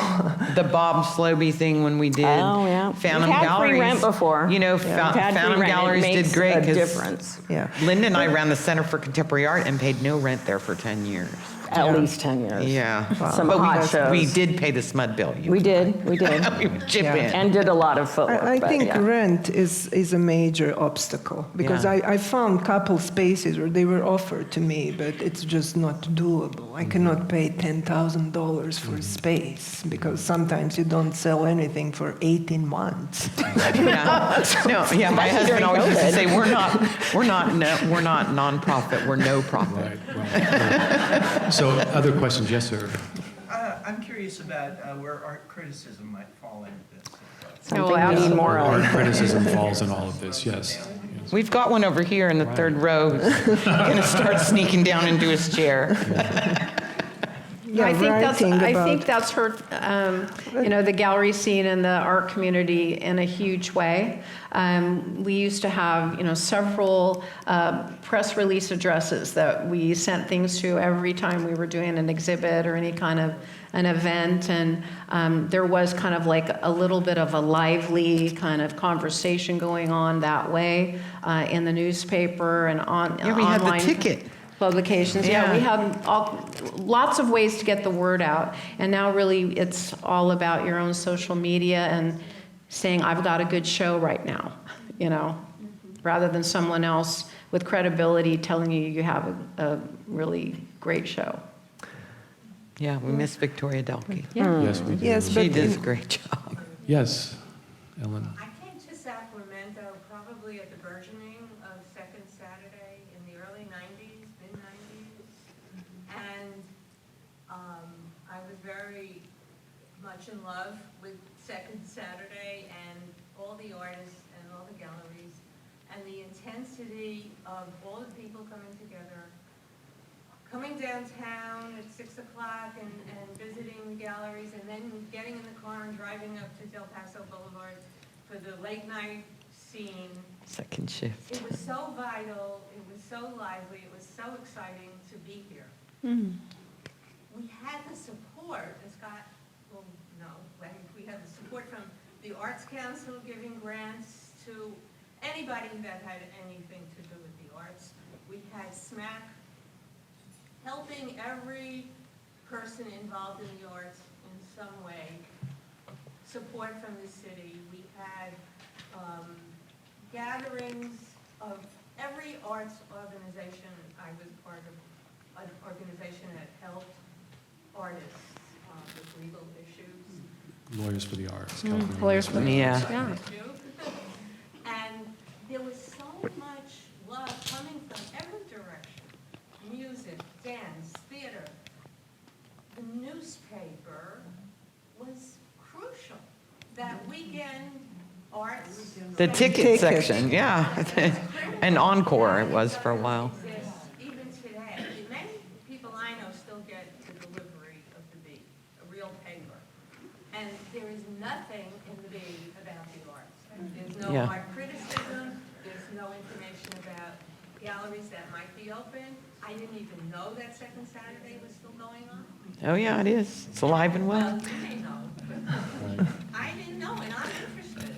the Bob Sloby thing when we did Oh, yeah. Phantom We've had Galleries. free rent before. You know, We've had free Phantom rent. It Galleries makes did great a 'cause difference. yeah. Linda and I ran the Center for Contemporary Art and paid no rent there for 10 years. At least 10 years. Yeah. Some But hot shows. we did pay the SMUD bill. We did. We would chip Yeah. in. And did a lot of footwork. I but think yeah. rent is a major obstacle because Yeah. I found couple spaces where they were offered to me, but it's just not doable. I cannot pay $10,000 for space because sometimes you don't sell anything for 18 months. Yeah. No, yeah, my Especially husband during always used to COVID. say, we're not nonprofit, we're no profit. Right. So other questions? Yes, sir. I'm curious about where art criticism might fall into this. Something we need more Art of. criticism falls in all of this, yes. We've got one over here in the third row who's going to start sneaking down into his chair. Yeah, I think writing that's hurt, the gallery scene and the art community in a huge way. We used to have, several press release addresses that we sent things to every time we were doing an exhibit or any kind of an event, and there was kind of like a little bit of a lively kind of conversation going on that way in the newspaper and on Yeah, we had the online ticket. publications. Yeah, we have lots of ways to get the word out, and now really it's all about your own social media and saying, I've got a good show right now, rather than someone else with credibility telling you you have a really great show. Yeah, we miss Victoria Delkey. Yeah. Yes, we do. Yes, She but does a great job. Yes, Ellen. I came to Sacramento probably at the burgeoning of Second Saturday in the early 90s, mid-90s. And I was very much in love with Second Saturday and all the artists and all the galleries and the intensity of all the people coming together, coming downtown at 6 o'clock and visiting the galleries, and then getting in the car and driving up to Del Paso Boulevard for the late night scene. Second shift. It was so vital, it was so lively, it was so exciting to be here. We had the support, as Scott will know, we had the support from the Arts Council giving grants to anybody that had anything to do with the arts. We had SMAC helping every person involved in the arts in some way, support from the city. We had gatherings of every arts organization. I was part of an organization that helped artists with legal issues. Lawyers for the Arts. Lawyers for the Yeah. Yeah. And there was so much love coming from every direction. Music, dance, theater. The newspaper was crucial. That weekend, arts. The ticket section, yeah. And Encore it was for a while. Exists even today. Many people I know still get the delivery of the Bee, a real paper. And there is nothing in the Bee about the arts. There's no Yeah. art criticism. There's no information about galleries that might be open. I didn't even know that Second Saturday was still going on. Oh, yeah, it is. It's alive and well. You may know, but I didn't know, and I'm interested.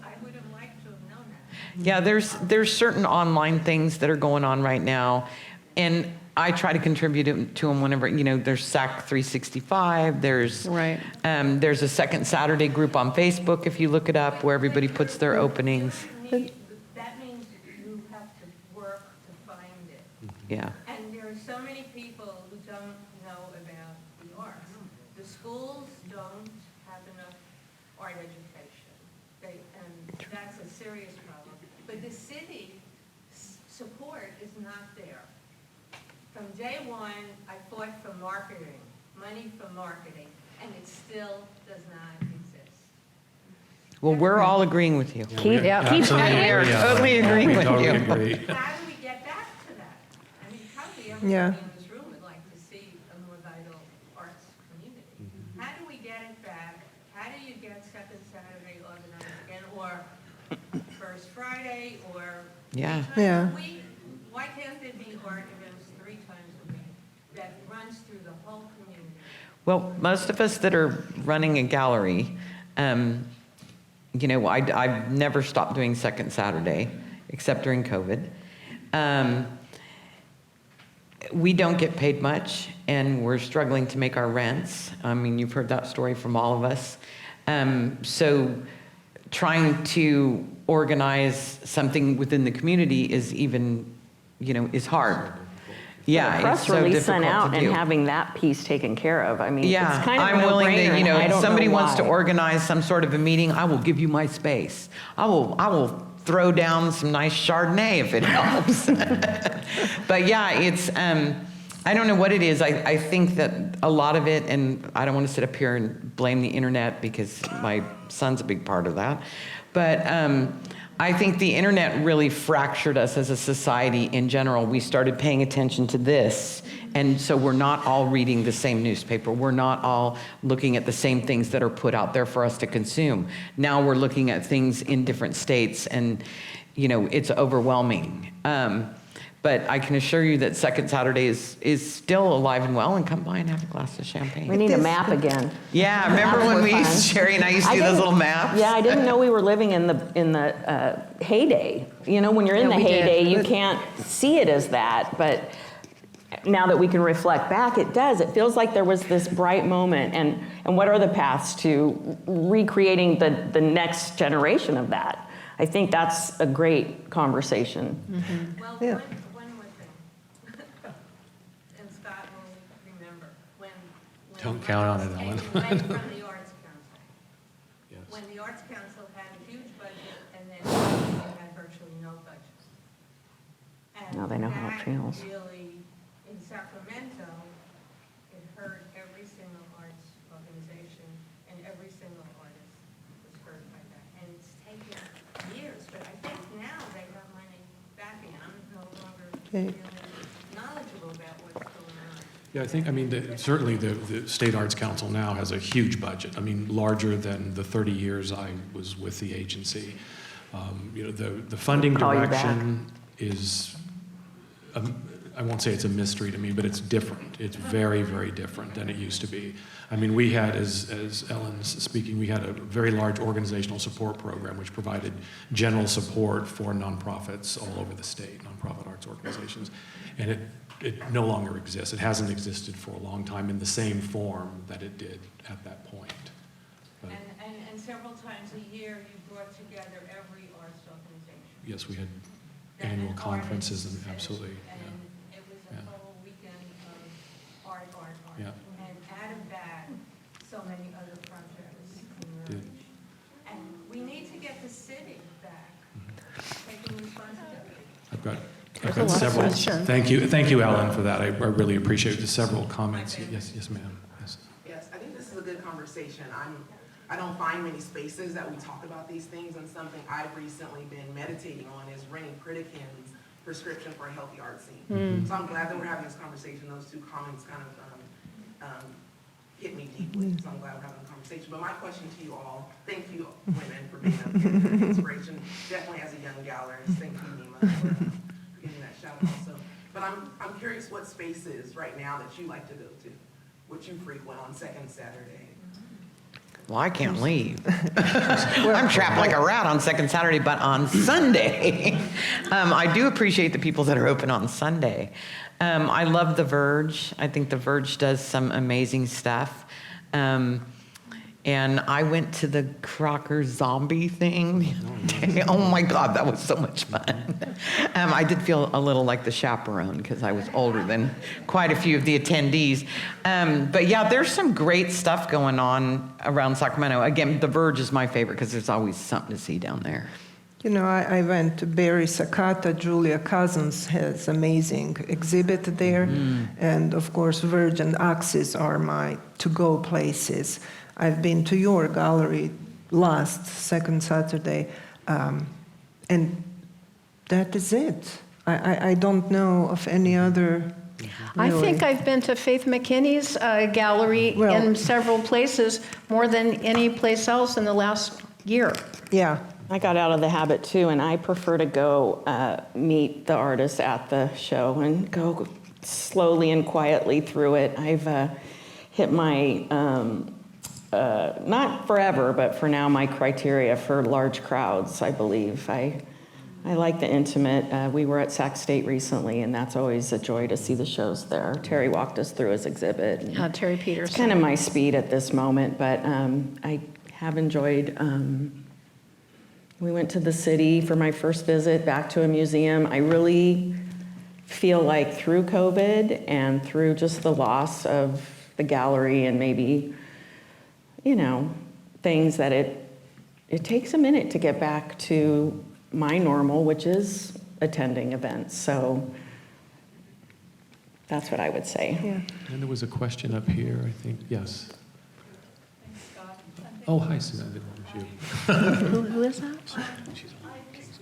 I would have liked to have known that. Yeah, there's certain online things that are going on right now, and I try to contribute to them whenever, there's SAC 365, there's a Second Saturday group on Facebook, if you look it up, where everybody puts their openings. That means you have to work to find it. Yeah. And there are so many people who don't know about the arts. The schools don't have enough art education. And that's a serious problem. But the city support is not there. From day one, I fought for marketing, money for marketing, and it still does not exist. Well, we're all agreeing with you. Keep Absolutely. We are totally agreeing We with totally you. agree. How do we get back to that? I mean, probably everybody Yeah. in this room would like to see a more vital arts community. How do we get it back? How do you get Second Saturday organized again, or First Friday, or Yeah. 3 Yeah. times a week? Why can't there be art events 3 times a week that runs through the whole community? Well, most of us that are running a gallery, I've never stopped doing Second Saturday, except during COVID. We don't get paid much, and we're struggling to make our rents. I mean, you've heard that story from all of us. So trying to organize something within the community is even, is hard. Yeah, Press it's so release sent difficult out to and do. having that piece taken care of. I mean, Yeah, it's kind of I'm a willing no-brainer, to, and I if don't somebody know wants to why. organize some sort of a meeting, I will give you my space. I will throw down some nice Chardonnay if it helps. But yeah, it's, I don't know what it is. I think that a lot of it, and I don't want to sit up here and blame the internet because my son's a big part of that. But I think the internet really fractured us as a society in general. We started paying attention to this, and so we're not all reading the same newspaper. We're not all looking at the same things that are put out there for us to consume. Now we're looking at things in different states, and it's overwhelming. But I can assure you that Second Saturday is still alive and well, and come by and have a glass of champagne. We need a map again. Yeah, remember when we used, Sherry and I used to do those little maps? Yeah, I didn't know we were living in the heyday. When you're in the we did. heyday, you can't see it as that, but now that we can reflect back, it does. It feels like there was this bright moment, and what are the paths to recreating the next generation of that? I think that's a great conversation. Mm-hmm. Well, Yeah. one more thing. And Scott will remember, when Don't count on it, Ellen. came away from the Arts Council. Yes. When the Arts Council had a huge budget, and then they had virtually no budget. And Now they know how it that feels. really, in Sacramento, it hurt every single arts organization, and every single artist was hurt by that. And it's taken years, but I think now they got money backing. I'm no longer Okay. really knowledgeable about what's going on. Yeah, I think, certainly the State Arts Council now has a huge budget. Larger than the 30 years I was with the agency. The funding Call you direction is, I won't say it's a mystery to me, but it's different. It's very, very different than it used to be. We had, as Ellen's speaking, we had a very large organizational support program which provided general support for nonprofits all over the state, nonprofit arts organizations. And it no longer exists. It hasn't existed for a long time in the same form that it did at that point. But And several times a year, you brought together every arts organization. yes, we had That annual an conferences artist and absolutely, And yeah. it was a Yeah. whole weekend of art. Yeah. And out of that, so many other projects Did. emerged. And we need to get the city back, taking responsibility. I've got There's a lot of several. questions. Thank you, Ellen, for that. I really appreciate the several comments. Yes, ma'am. Yes. Yes, I think this is a good conversation. I don't find many spaces that we talk about these things, and something I've recently been meditating on is Rennie Pritikin's prescription for a healthy art scene. So I'm glad that we're having this conversation. Those two comments kind of hit me deeply, so I'm glad we're having a conversation. But my question to you all, thank you, women, for being up here, for inspiration, definitely as a young gallerist. Thank you, Mima, for giving that shout out also. But I'm curious what spaces right now that you like to go to, what you frequent on Second Saturday. Well, I can't leave. I'm trapped like a rat on Second Saturday, but on Sunday, I do appreciate the people that are open on Sunday. I love The Verge. I think The Verge does some amazing stuff. And I went to the Crocker zombie thing the other day. Oh my God, that was so much fun. I did feel a little like the chaperone because I was older than quite a few of the attendees. But yeah, there's some great stuff going on around Sacramento. Again, The Verge is my favorite because there's always something to see down there. I went to Barry Sakata. Julia Cousins has amazing exhibit there. And of course, Verge and Axis are my to-go places. I've been to your gallery last Second Saturday, and that is it. I don't know of any other. I really. think I've been to Faith McKinney's gallery Well- in several places, more than any place else in the last year. Yeah. I got out of the habit too, and I prefer to go meet the artists at the show and go slowly and quietly through it. I've hit my, not forever, but for now, my criteria for large crowds, I believe. I like the intimate. We were at Sac State recently, and that's always a joy to see the shows there. Terry walked us through his exhibit. and Terry Peterson. It's kind of my speed at this moment, but I have enjoyed. We went to the city for my first visit, back to a museum. I really feel like through COVID and through just the loss of the gallery and maybe, things that it takes a minute to get back to my normal, which is attending events. So that's what I would say. Yeah. And there was a question up here, I think. Yes. Oh, hi, Suzanne. It was you. Who is that? She's on Kingsley.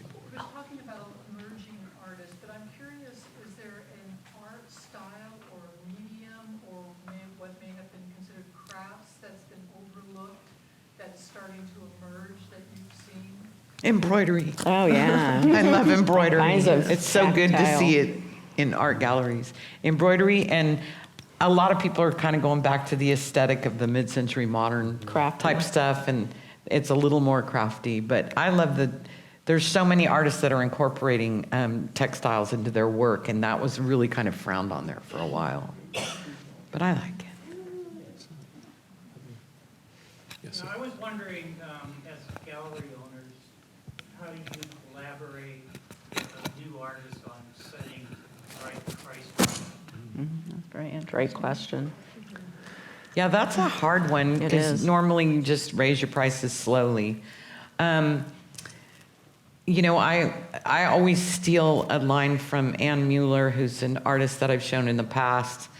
Embroidery. Oh, yeah. I love embroidery. All kinds of It's so good to tactile. see it in art galleries. Embroidery, and a lot of people are kind of going back to the aesthetic of the mid-century modern Crafty. type stuff, and it's a little more crafty. But I love there's so many artists that are incorporating textiles into their work, and that was really kind of frowned on there for a while. But I like it. Yes, Now, I was wondering, as gallery owners, how do you collaborate with a new artist on setting the right price point? That's very interesting. Great question. Yeah, that's a hard one It because is. normally you just raise your prices slowly. You know, I always steal a line from Ann Mueller, who's an artist that I've shown in the past.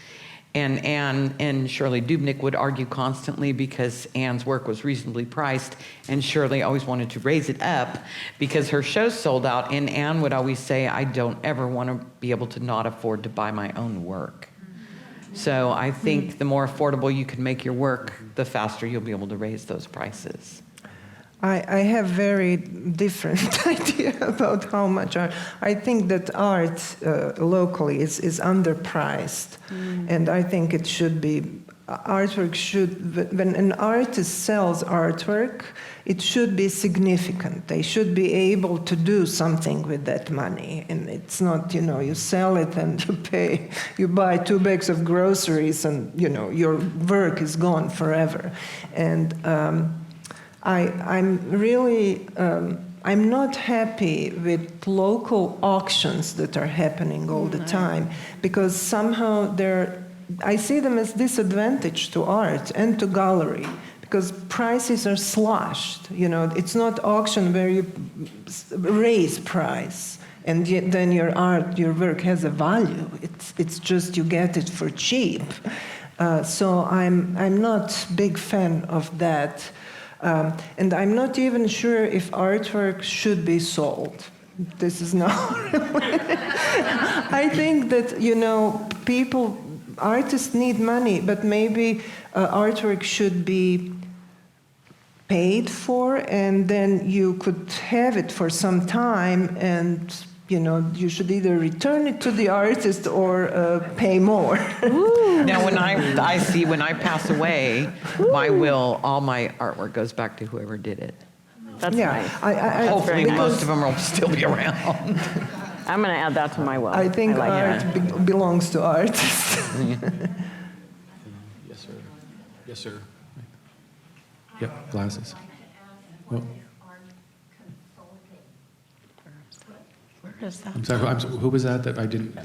And Ann and Shirley Dubnik would argue constantly because Ann's work was reasonably priced, and Shirley always wanted to raise it up because her shows sold out. And Ann would always say, I don't ever want to be able to not afford to buy my own work. So I think the more affordable you can make your work, the faster you'll be able to raise those prices. I have very different idea about how much art. I think that art locally is underpriced, and I think it should be. Artwork should, when an artist sells artwork, it should be significant. They should be able to do something with that money, and it's not, you sell it and you buy 2 bags of groceries, and your work is gone forever, and. I'm really, I'm not happy with local auctions that are happening all the time, because somehow I see them as disadvantage to art and to gallery, because prices are slashed. It's not auction where you raise price and then your work has a value. It's just you get it for cheap. So I'm not big fan of that. And I'm not even sure if artwork should be sold. This is not. I think that, artists need money, but maybe artwork should be paid for, and then you could have it for some time, and you should either return it to the artist or pay more. Now, when I pass away, my will, all my artwork goes back to whoever did it. That's nice. Hopefully, most of them will still be around. I'm going to add that to my will. I think like art belongs to artists. Yes, sir. Yes, sir. Yep, glasses. Well, Where is that? I'm sorry, who was that I didn't?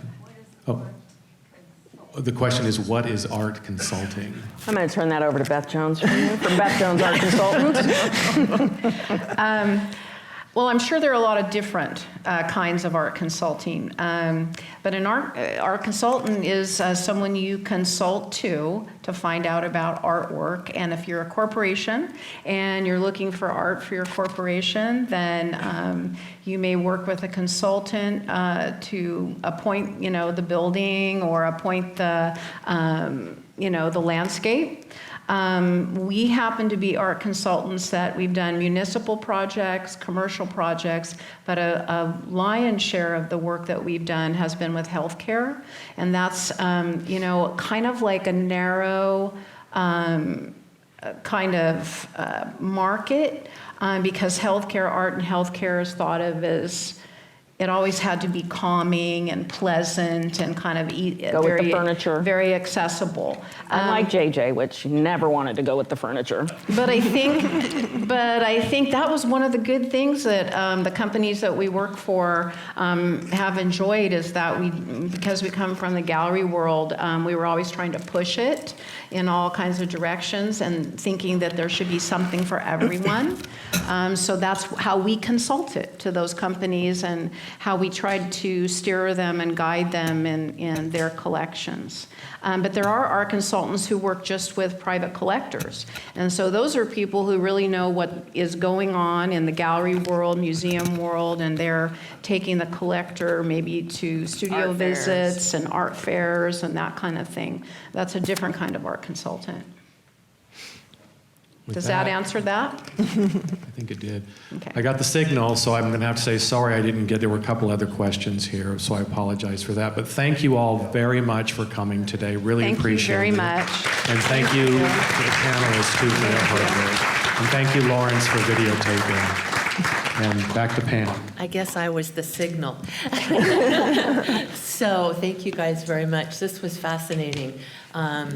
Oh. The question is, what is art consulting? I'm going to turn that over to Beth Jones from Beth Jones Art Consultant. Well, I'm sure there are a lot of different kinds of art consulting, but an art consultant is someone you consult to find out about artwork. And if you're a corporation and you're looking for art for your corporation, then you may work with a consultant to appoint, the building or appoint the, the landscape. We happen to be art consultants that we've done municipal projects, commercial projects, but a lion's share of the work that we've done has been with healthcare. And that's, kind of like a narrow kind of market because healthcare, art and healthcare is thought of as it always had to be calming and pleasant and kind of Go with the furniture. Very accessible. Unlike JJ, which never wanted to go with the furniture. But I think that was one of the good things that the companies that we work for have enjoyed is that because we come from the gallery world, we were always trying to push it in all kinds of directions and thinking that there should be something for everyone. So that's how we consult it to those companies and how we tried to steer them and guide them in their collections. But there are art consultants who work just with private collectors. And so those are people who really know what is going on in the gallery world, museum world, and they're taking the collector maybe to studio Art visits fairs. and art fairs and that kind of thing. That's a different kind of art consultant. With Does that answer that? I think it did. Okay. I got the signal, so I'm going to have to say sorry I didn't get. There were a couple other questions here, so I apologize for that. But thank you all very much for coming today. Really Thank you appreciate it. very much. And thank you to the panelists too for their hard work. And thank you, Lawrence, for videotaping. And back to Pam. I guess I was the signal. So thank you guys very much. This was fascinating.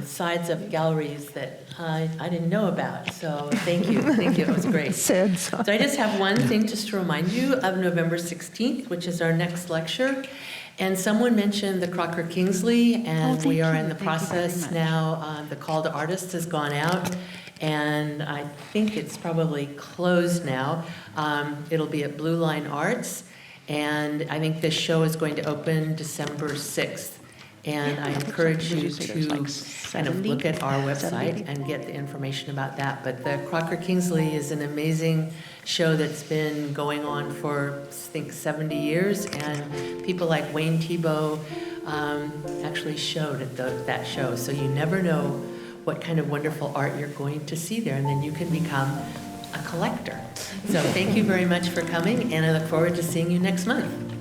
Sides of galleries that I didn't know about. So thank you. Thank you. It was great. Sad. So I just have one thing just to remind you of November 16th, which is our next lecture. And someone mentioned the Crocker Kingsley, and we are in the process now. The call to artists has gone out, and I think it's probably closed now. It'll be at Blue Line Arts, and I think this show is going to open December 6th. And I encourage you to kind of look at our website and get the information about that. But the Crocker Kingsley is an amazing show that's been going on for, I think, 70 years. And people like Wayne Thiebaud actually showed at that show. So you never know what kind of wonderful art you're going to see there. And then you can become a collector. So thank you very much for coming. And I look forward to seeing you next month.